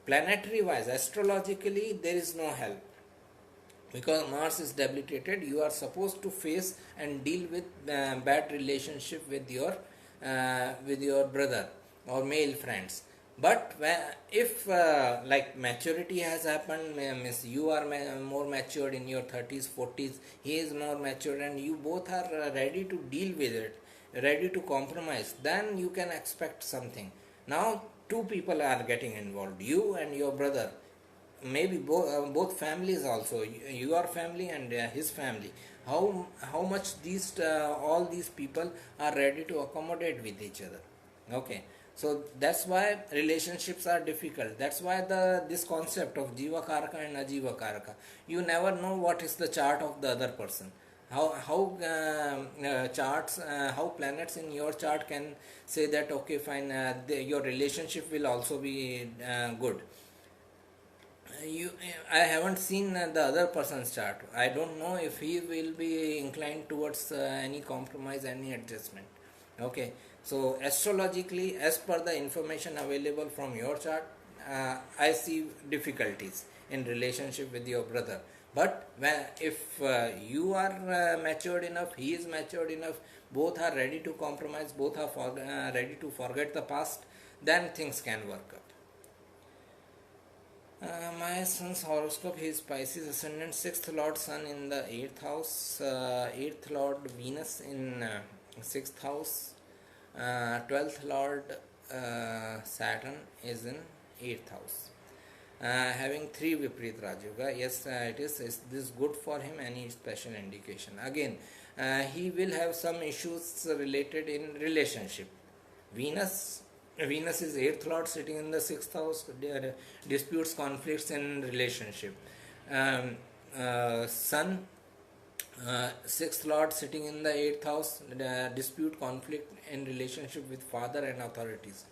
Planetary wise, astrologically, there is no help. because Mars is debilitated. You are supposed to face and deal with bad relationship with your brother or male friends. But if like maturity has happened, means you are more matured in your 30s 40s, he is more matured, and you both are ready to deal with it, ready to compromise, then you can expect something. Now two people are getting involved, you and your brother, maybe both families also, your family and his family. How much these all these people are ready to accommodate with each other. Okay, so that's why relationships are difficult. That's why this concept of jiva karaka and ajiva karaka, you never know what is the chart of the other person. How planets in your chart can say that okay fine, your relationship will also be good. You I haven't seen the other person's chart. I don't know if he will be inclined towards any compromise, any adjustment. Okay, so astrologically, as per the information available from your chart, I see difficulties in relationship with your brother. But if you are matured enough, he is matured enough, both are ready to compromise, both are ready to forget the past, then things can work up. My son's horoscope, his Pisces ascendant, 6th Lord Sun in the 8th house, 8th Lord Venus in 6th house, 12th Lord Saturn is in 8th house. Having 3 Vipreet Raaj Yoga, yes, it is. Is this good for him? Any special indication? Again, he will have some issues related in relationship. Venus Venus is 8th lord sitting in the 6th house, disputes, conflicts in relationship. Sun, 6th lord sitting in the 8th house, dispute, conflict in relationship with father and authorities.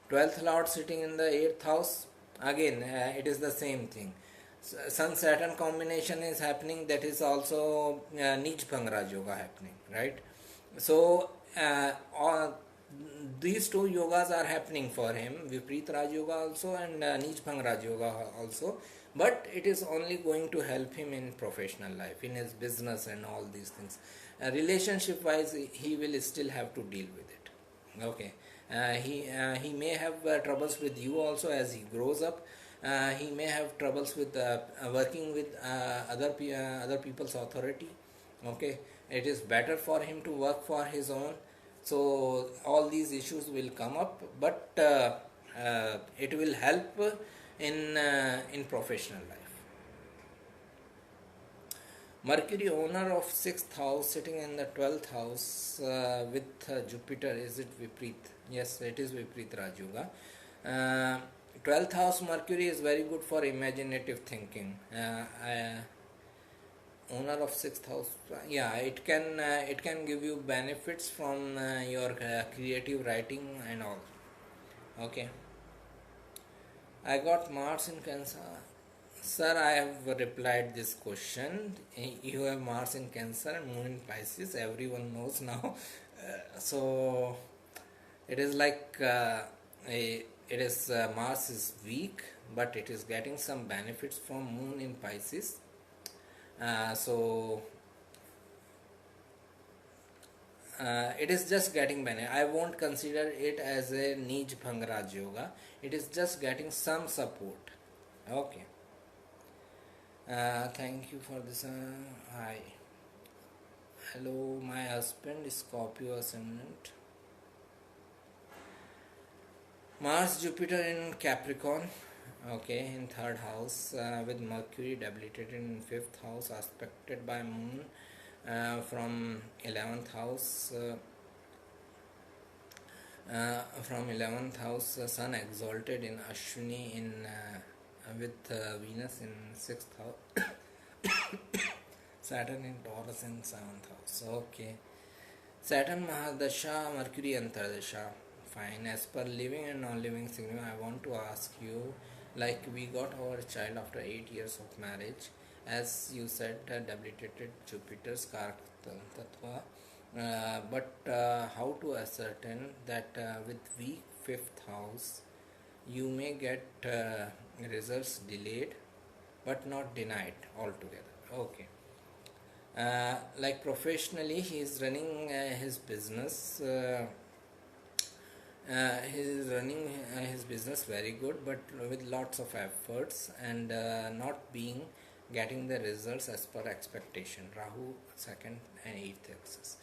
12th lord sitting in the 8th house, again it is the same thing. Sun Saturn combination is happening, that is also Neech Bhang Raaj yoga happening, right? So these two yogas are happening for him, Vipreet Raj yoga also and Neech Bhang Raj yoga also, but it is only going to help him in professional life, in his business and all these things. Relationship wise, he will still have to deal with it. Okay, he may have troubles with you also as he grows up. He may have troubles with working with other people's authority. Okay, it is better for him to work for his own. So all these issues will come up, but it will help in professional life. Mercury, owner of 6th house, sitting in the 12th house with Jupiter. Is it Vipreet? Yes, it is Vipreet Raj Yoga. 12th house Mercury is very good for imaginative thinking. Owner of 6th house, yeah, it can give you benefits from your creative writing and all. Okay, I got Mars in Cancer. Sir, I have replied this question. You have Mars in Cancer and Moon in Pisces, everyone knows now. So it is like Mars is weak, but it is getting some benefits from Moon in Pisces. So it is just getting benefit. I won't consider it as a Neech Bhang Raaj yoga. It is just getting some support. Okay. Thank you for this. Hi. Hello, my husband is Scorpio ascendant. Mars Jupiter in Capricorn. Okay, in 3rd house with Mercury debilitated in 5th house, aspected by Moon from 11th house. From 11th house, Sun exalted in Ashwini in with Venus in 6th house. Saturn in Taurus in 7th house. Okay, Saturn Mahadasha, Mercury Antardasha. Fine. As per living and non-living signal, I want to ask you, like we got our child after 8 years of marriage, as you said, debilitated Jupiter's Karak Tattva, but how to ascertain that with weak 5th house you may get results delayed but not denied altogether. Okay. Like professionally, he is running his business. He is running his business very good, but with lots of efforts and not being getting the results as per expectation. Rahu second and eighth axis.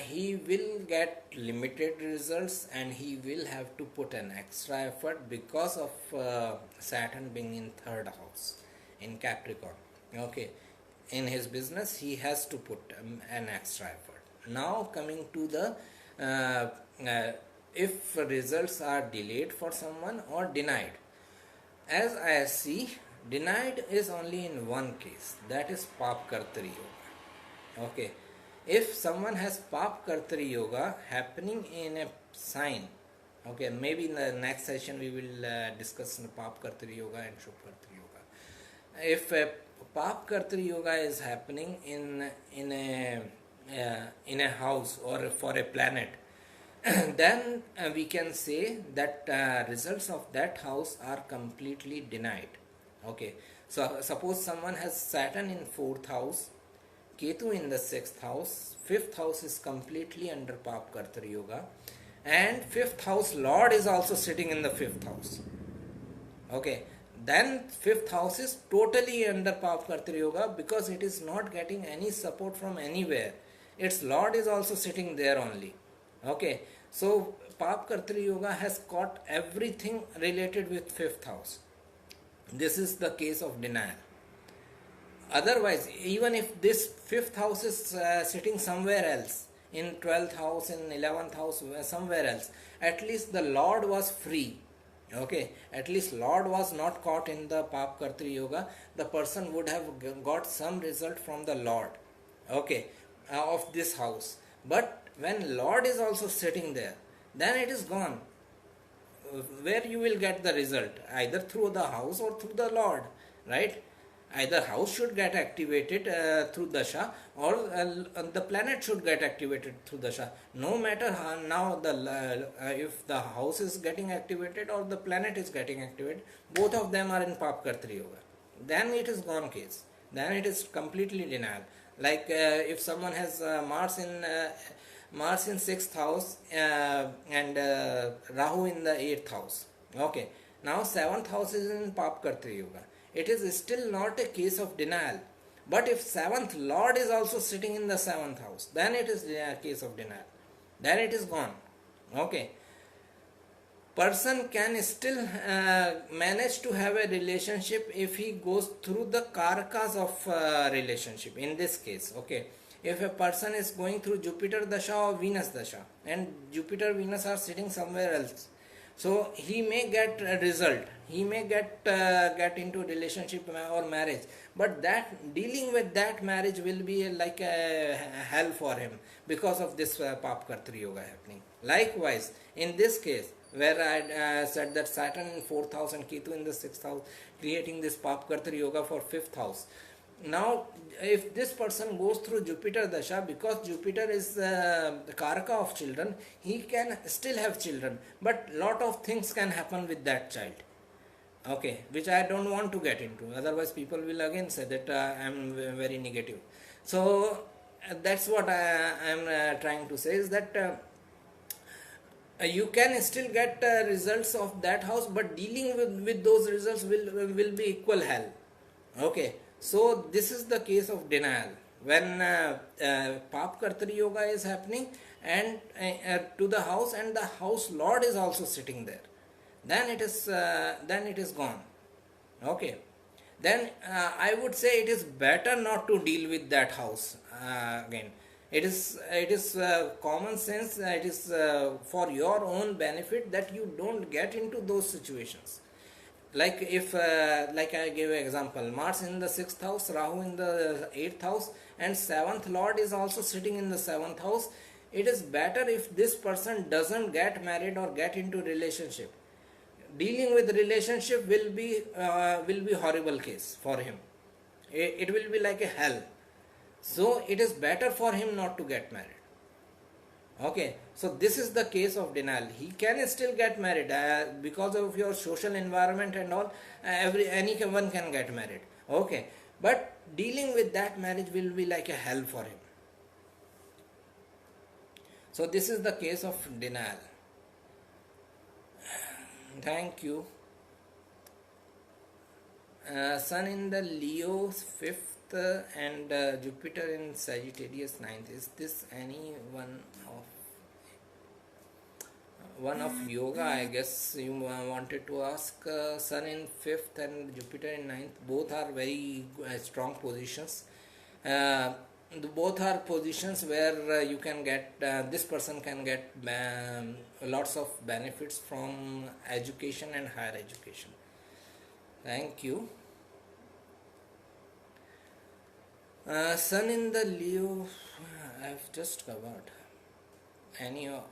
He will get limited results and he will have to put an extra effort because of Saturn being in third house in Capricorn. Okay, in his business he has to put an extra effort. Now coming to the if results are delayed for someone or denied, as I see, denied is only in one case, that is Pap Kartari Yoga. Okay, if someone has Pap Kartari Yoga happening in a sign, okay, maybe in the next session we will discuss the Pap Kartari Yoga and Shubh Kartari Yoga. If a Pap Kartari Yoga is happening in a house or for a planet, then we can say that results of that house are completely denied. Okay, so suppose someone has Saturn in 4th house, Ketu in the 6th house, 5th house is completely under Pap Kartari Yoga, and 5th house Lord is also sitting in the 5th house. Okay, then 5th house is totally under Pap Kartari Yoga because it is not getting any support from anywhere. Its Lord is also sitting there only. Okay, so Pap Kartari Yoga has caught everything related with 5th house. This is the case of denial. Otherwise, even if this 5th house is sitting somewhere else, in 12th house, in 11th house, somewhere else, at least the Lord was free. Okay, at least Lord was not caught in the Pap Kartari Yoga. The person would have got some result from the Lord. Okay, of this house. But when Lord is also sitting there, then it is gone. Where you will get the result? Either through the house or through the Lord, right? Either house should get activated through Dasha, or the planet should get activated through Dasha. No matter how now if the house is getting activated or the planet is getting activated, both of them are in Pap Kartari Yoga. Then it is gone case. Then it is completely denial. Like if someone has Mars in 6th house and Rahu in the 8th house. Okay, now 7th house is in Pap Kartari Yoga. It is still not a case of denial. But if 7th Lord is also sitting in the 7th house, then it is a case of denial. Then it is gone. Okay. Person can still manage to have a relationship if he goes through the karakas of relationship. In this case, okay. If a person is going through Jupiter Dasha or Venus Dasha, and Jupiter, Venus are sitting somewhere else, so he may get a result. He may get into relationship or marriage, but that dealing with that marriage will be like a hell for him because of this Pap Kartari Yoga happening. Likewise, in this case, where I said that Saturn in 4th house and Ketu in the 6th house, creating this Pap Kartari Yoga for 5th house. Now, if this person goes through Jupiter Dasha, because Jupiter is the Karaka of children, he can still have children, but lot of things can happen with that child. Okay, which I don't want to get into. Otherwise, people will again say that I am very negative. So, that's what I am trying to say is that you can still get results of that house, but dealing with those results will be equal hell. Okay. So this is the case of denial when Pap Kartari Yoga is happening and to the house, and the house Lord is also sitting there. Then it is gone. Okay. Then I would say it is better not to deal with that house again. It is common sense. It is for your own benefit that you don't get into those situations. Like if like I gave an example, Mars in the 6th house, Rahu in the 8th house, and 7th Lord is also sitting in the 7th house. It is better if this person doesn't get married or get into relationship. Dealing with relationship will be horrible case for him. It will be like a hell. So it is better for him not to get married. Okay, so this is the case of denial. He can still get married because of your social environment and all. Anyone can get married. Okay, but dealing with that marriage will be like a hell for him. So this is the case of denial. Thank you. Sun in the Leo 5th and Jupiter in Sagittarius 9th. Is this any one of yoga? I guess you wanted to ask. Sun in 5th and Jupiter in 9th, both are very strong positions. Both are positions where you can get, this person can get lots of benefits from education and higher education. Thank you. Sun in the Leo, I've just covered. Any of,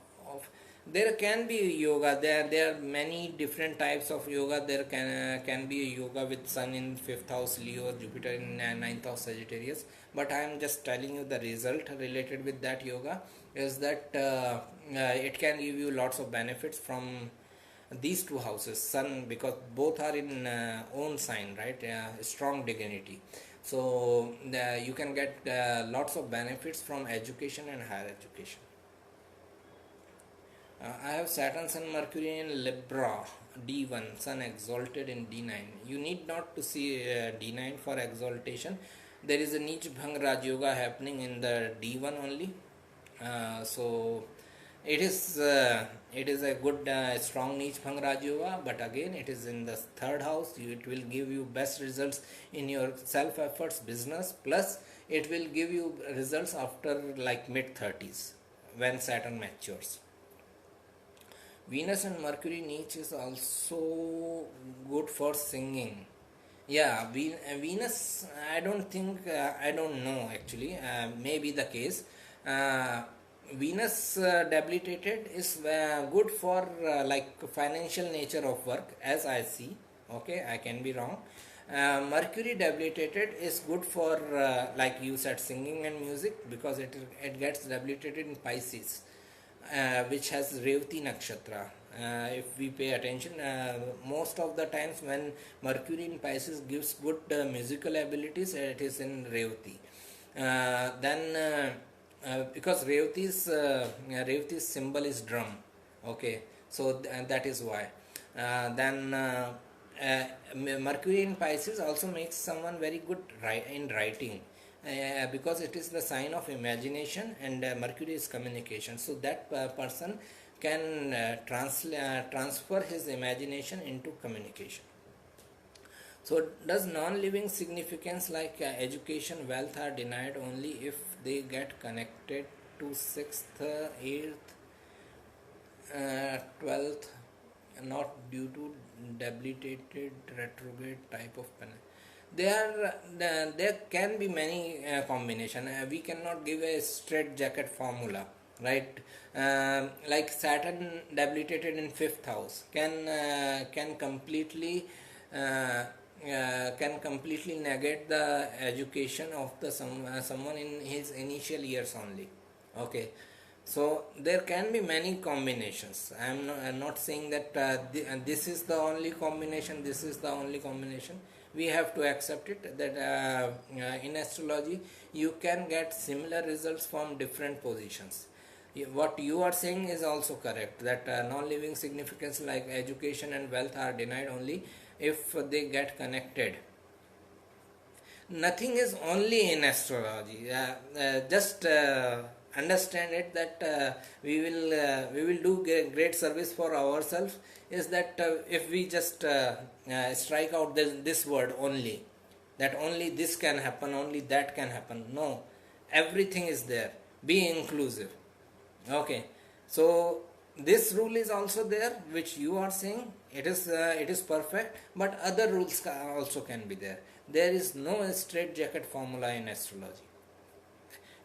there can be yoga. There are many different types of yoga. There can be a yoga with Sun in 5th house Leo, Jupiter in 9th house Sagittarius. But I am just telling you the result related with that yoga is that it can give you lots of benefits from these two houses, Sun, because both are in own sign, right? Strong dignity. So you can get lots of benefits from education and higher education. I have Saturn, Sun, Mercury in Libra, D1, Sun exalted in D9. You need not to see D9 for exaltation. There is a Neech Bhang Raaj yoga happening in the D1 only. So it is a good strong Neech Bhang Raj yoga, but again it is in the 3rd house. It will give you best results in your self efforts business, plus it will give you results after like mid 30s when Saturn matures. Venus and Mercury Neech is also good for singing. Yeah, Venus, I don't think, I don't know actually, maybe the case. Venus debilitated is good for like financial nature of work, as I see. Okay, I can be wrong. Mercury debilitated is good for like you said, singing and music, because it gets debilitated in Pisces, which has Revati Nakshatra. If we pay attention, most of the times when Mercury in Pisces gives good musical abilities, it is in Revati. Then because Revati's symbol is drum. Okay, so that is why. Then Mercury in Pisces also makes someone very good in writing. Because it is the sign of imagination, and Mercury is communication, so that person can transfer his imagination into communication. So does non-living significance like education, wealth are denied only if they get connected to 6th, 8th, 12th, not due to debilitated retrograde type of planet? There can be many combination. We cannot give a straight jacket formula, right? Like Saturn debilitated in 5th house can completely negate the education of the someone in his initial years only. Okay, so there can be many combinations. I'm not saying that this is the only combination, this is the only combination. We have to accept it that in astrology you can get similar results from different positions. What you are saying is also correct, that non-living significance like education and wealth are denied only if they get connected. Nothing is only in astrology. Just understand it that we will do great service for ourselves. Is that if we just strike out this word only, that only this can happen, only that can happen. No, everything is there. Be inclusive. Okay, so this rule is also there, which you are saying it is perfect, but other rules also can be there. There is no straight jacket formula in astrology.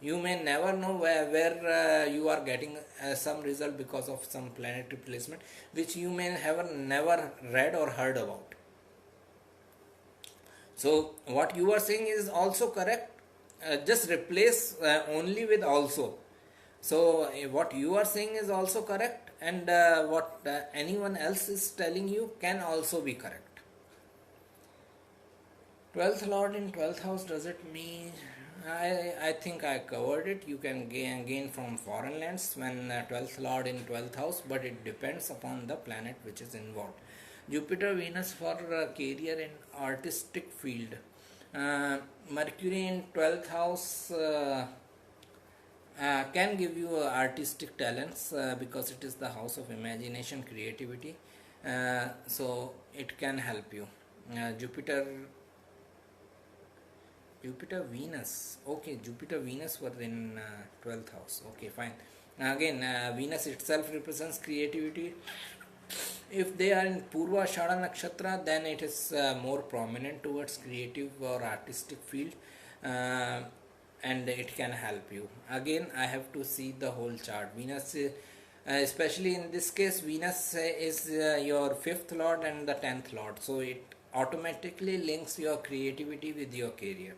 You may never know where you are getting some result because of some planetary placement, which you may have never read or heard about. So what you are saying is also correct. Just replace only with also. So what you are saying is also correct, and what anyone else is telling you can also be correct. 12th Lord in 12th house, does it mean? I think I covered it. You can gain from foreign lands when 12th Lord in 12th house, but it depends upon the planet which is involved. Jupiter, Venus for career in artistic field. Uh, Mercury in 12th house can give you artistic talents because it is the house of imagination, creativity. So it can help you. Jupiter Venus. Okay, Jupiter Venus were in 12th house. Okay, fine. Again, Venus itself represents creativity. If they are in Purva Shada Nakshatra, then it is more prominent towards creative or artistic field, uh, and it can help you. Again, I have to see the whole chart. Venus, especially in this case, Venus is your fifth lord and the 10th lord, so it automatically links your creativity with your career.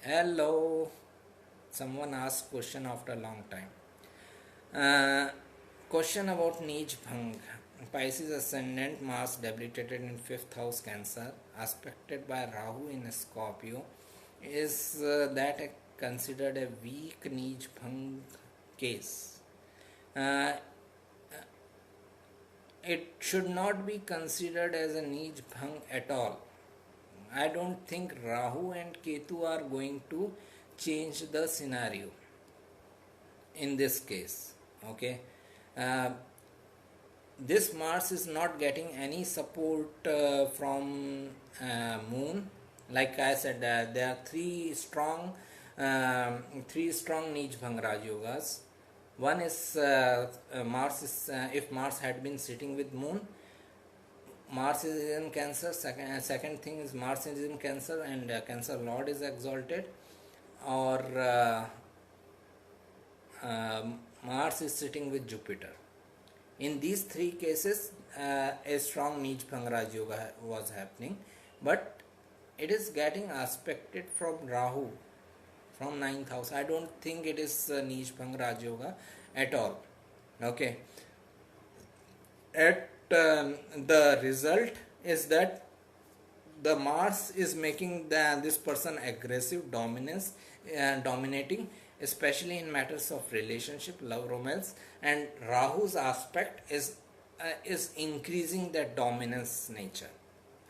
Hello, someone asked question after a long time. Uh, Question about Neech Bhang. Pisces ascendant, Mars debilitated in 5th house Cancer, aspected by Rahu in Scorpio. Is that considered a weak Neech Bhang case? Uh, it should not be considered as a Neech Bhang at all. I don't think Rahu and Ketu are going to change the scenario in this case. Okay. Uh, this Mars is not getting any support from Moon. Like I said, there are three strong Neech Bhang Raj yogas. One is Mars is if Mars had been sitting with Moon, Mars is in Cancer. Second thing is Mars is in Cancer and Cancer Lord is exalted, or Mars is sitting with Jupiter. In these three cases, a strong Neech Bhang Raj Yoga was happening, but it is getting aspected from Rahu from 9th house. I don't think it is Neech Bhang Raj Yoga at all. Okay. At the result is that the Mars is making this person aggressive, dominating, especially in matters of relationship, love, romance, and Rahu's aspect is increasing that dominance nature.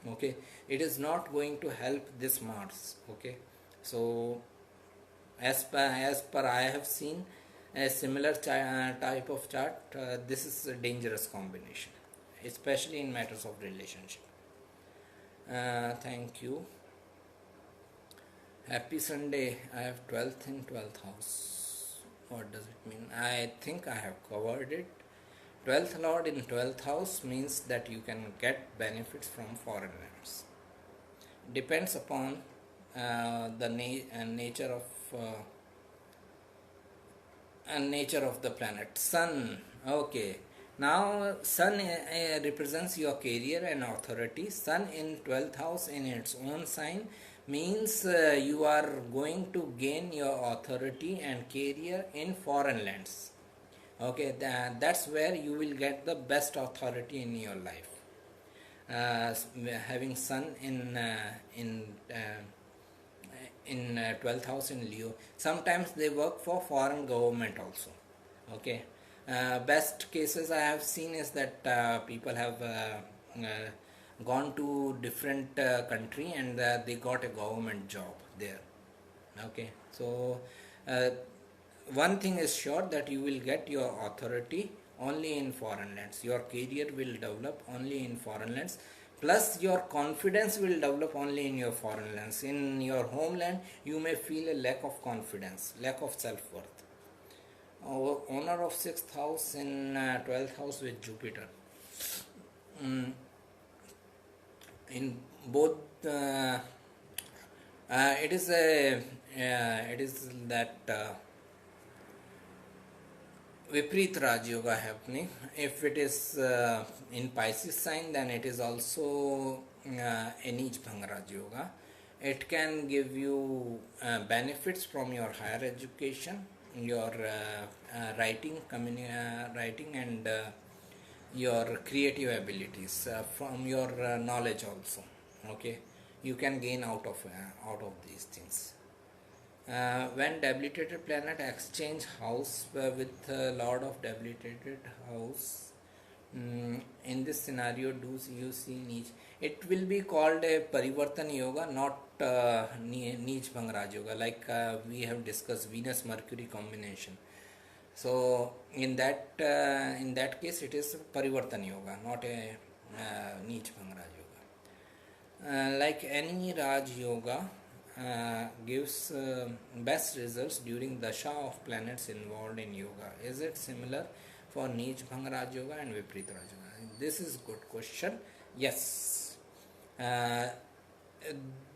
Okay, it is not going to help this Mars. Okay, so as per I have seen a similar type of chart, this is a dangerous combination, especially in matters of relationship. Thank you. Happy Sunday. I have 12th in 12th house. What does it mean? I think I have covered it. 12th Lord in 12th house means that you can get benefits from foreign lands. Depends upon the nature of the planet. Sun. Okay. Now, Sun represents your career and authority. Sun in 12th house in its own sign means you are going to gain your authority and career in foreign lands. Okay, that's where you will get the best authority in your life. Having Sun in 12th house in Leo. Sometimes they work for foreign government also. Okay. Best cases I have seen is that people have gone to different country and they got a government job there. Okay, so one thing is sure that you will get your authority only in foreign lands. Your career will develop only in foreign lands. Plus your confidence will develop only in your foreign lands. In your homeland, you may feel a lack of confidence, lack of self-worth. Owner of 6th house in 12th house with Jupiter. In both, it is that Vipreet Raaj Yoga happening. If it is in Pisces sign, then it is also a Neech Bhang Raaj Yoga. It can give you benefits from your higher education, your writing and your creative abilities, from your knowledge also. Okay, you can gain out of these things. When debilitated planet exchange house with lord of debilitated house, in this scenario, do you see Neech? It will be called a Parivartan Yoga, not Neech Bhang Raaj Yoga, like we have discussed Venus Mercury combination. So in that case, it is Parivartan Yoga, not a Neech Bhang Raj Yoga. Like any Raj Yoga gives best results during dasha of planets involved in yoga. Is it similar for Neech Bhang Raj Yoga and Vipreet Raj Yoga? This is good question. Yes. Uh,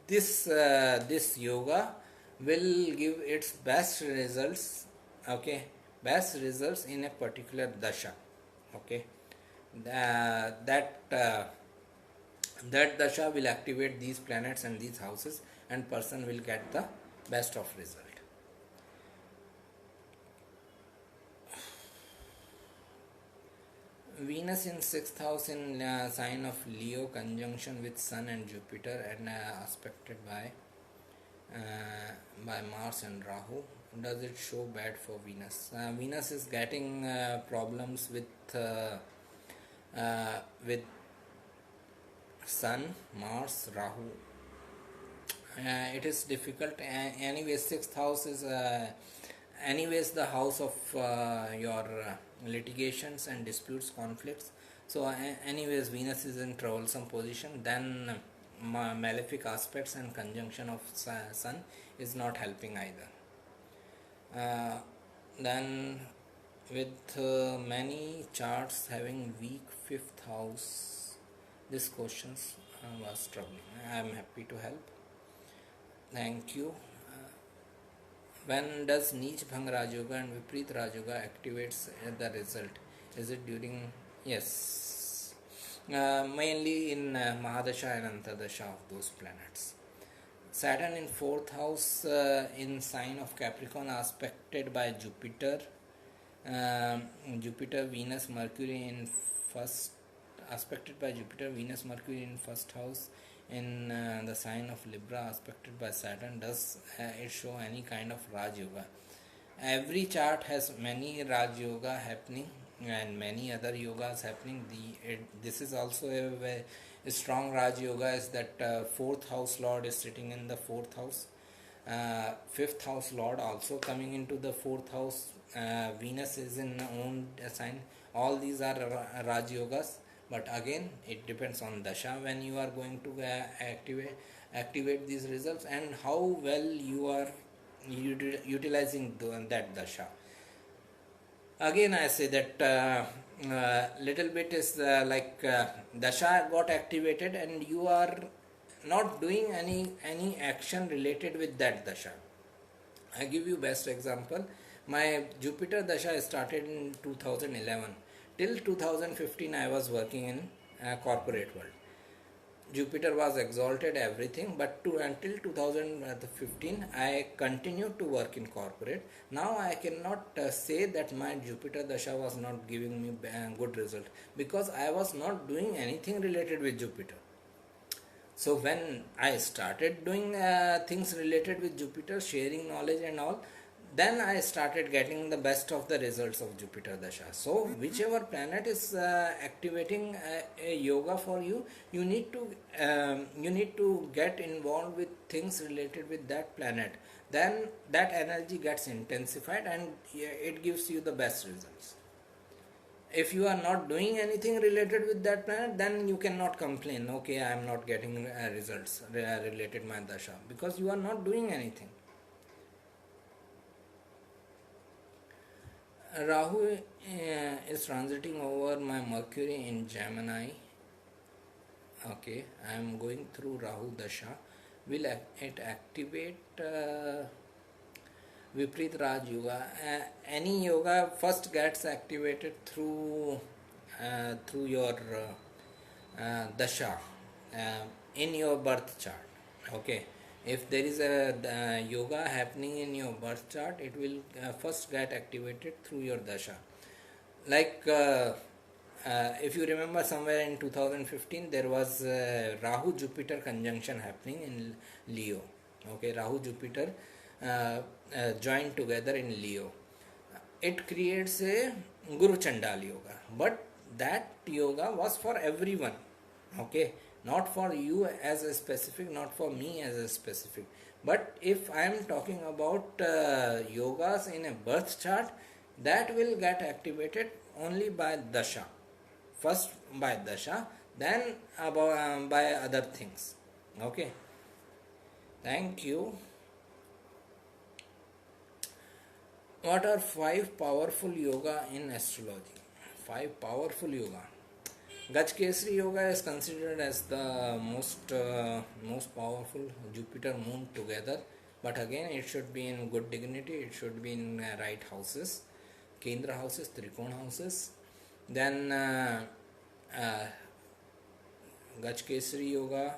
this yoga will give its best results, okay, best results in a particular dasha, okay. That dasha will activate these planets and these houses, and person will get the best of result. Venus in 6th house in sign of Leo conjunction with Sun and Jupiter, and aspected by Mars and Rahu. Does it show bad for Venus? Venus is getting problems with Sun, Mars, Rahu. It is difficult. Anyways, 6th house is anyways the house of your litigations and disputes, conflicts. So anyways, Venus is in troublesome position. Then malefic aspects and conjunction of Sun is not helping either. Then with many charts having weak 5th house, this questions was troubling. I am happy to help. Thank you. When does Neech Bhang Raj Yoga and Vipreet Raj Yoga activates the result? Is it during? Yes. Mainly in Mahadasha and Antardasha of those planets. Saturn in 4th house in sign of Capricorn aspected by Jupiter. Jupiter, Venus, Mercury in first, aspected by Jupiter, Venus, Mercury in 1st house in the sign of Libra, aspected by Saturn. Does it show any kind of Raj Yoga? Every chart has many Raj Yoga happening and many other yogas happening. This is also a strong Raj Yoga, is that 4th house Lord is sitting in the 4th house. 5th house Lord also coming into the 4th house. Venus is in own sign. All these are Raj Yogas. But again, it depends on dasha when you are going to activate these results, and how well you are utilizing that dasha. Again, I say that little bit is like dasha got activated and you are not doing any action related with that dasha. I give you best example. My Jupiter dasha started in 2011. Till 2015 I was working in corporate world. Jupiter was exalted, everything, but until 2015 I continued to work in corporate. Now I cannot say that my Jupiter dasha was not giving me good result, because I was not doing anything related with Jupiter. So when I started doing things related with Jupiter, sharing knowledge and all, then I started getting the best of the results of Jupiter dasha. So whichever planet is activating a yoga for you, you need to get involved with things related with that planet. Then that energy gets intensified and it gives you the best results. If you are not doing anything related with that planet, then you cannot complain, okay, I am not getting results related my dasha, because you are not doing anything. Rahu is transiting over my Mercury in Gemini. Okay, I am going through Rahu Dasha. Will it activate Vipreet Raj Yoga? Any yoga first gets activated through your Dasha in your birth chart. Okay. If there is a yoga happening in your birth chart, it will first get activated through your dasha. Like if you remember, somewhere in 2015 there was Rahu Jupiter conjunction happening in Leo. Okay, Rahu Jupiter joined together in Leo. It creates a Guru Chandal yoga, but that yoga was for everyone. Okay, not for you as a specific, not for me as a specific. But if I am talking about yogas in a birth chart, that will get activated only by dasha. First by dasha, then about by other things. Okay, thank you. What are five powerful yoga in astrology? Five powerful yoga. Gajkesari yoga is considered as the most powerful. Jupiter Moon together, but again it should be in good dignity. It should be in right houses, Kendra houses, Trikona houses. Then uh, Gajkesari yoga.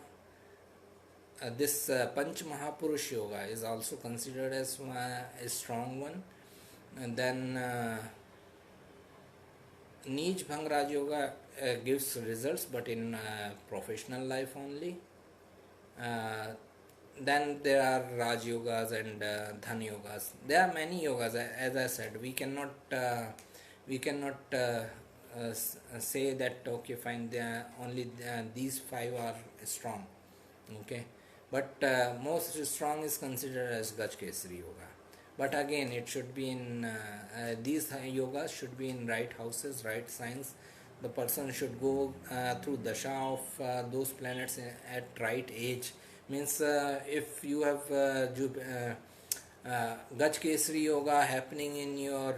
This Panch Mahapurush yoga is also considered as a strong one. And then Neech Bhang Raaj yoga gives results, but in professional life only. Then there are Raj yogas and Dhan yogas. There are many yogas. As I said, we cannot say that okay, fine. Only these five are strong. Okay, but most strong is considered as Gajkesari yoga. But again, it should be in these yogas should be in right houses, right signs. The person should go through dasha of those planets at right age. Means if you have Gajkesari yoga happening in your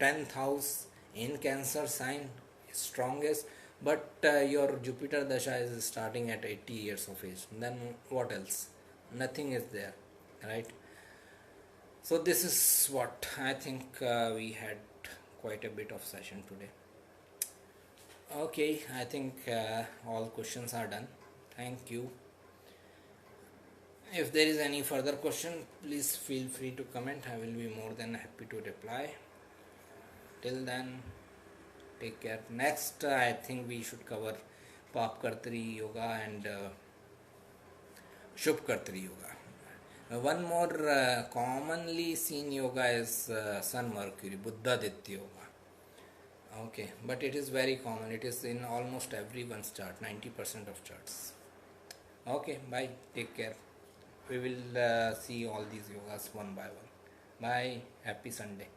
10th house in Cancer sign, strongest, but your Jupiter dasha is starting at 80 years of age, then what else? Nothing is there, right? So this is what I think. We had quite a bit of session today. Okay, I think all questions are done. Thank you. If there is any further question, please feel free to comment. I will be more than happy to reply. Till then, take care. Next, I think we should cover Pap Kartari yoga and Shubh Kartari yoga. One more commonly seen yoga is Sun Mercury, Buddhaditya yoga. Okay, but it is very common. It is in almost everyone's chart, 90% of charts. Okay, bye. Take care. We will see all these yogas one by one. Bye. Happy Sunday.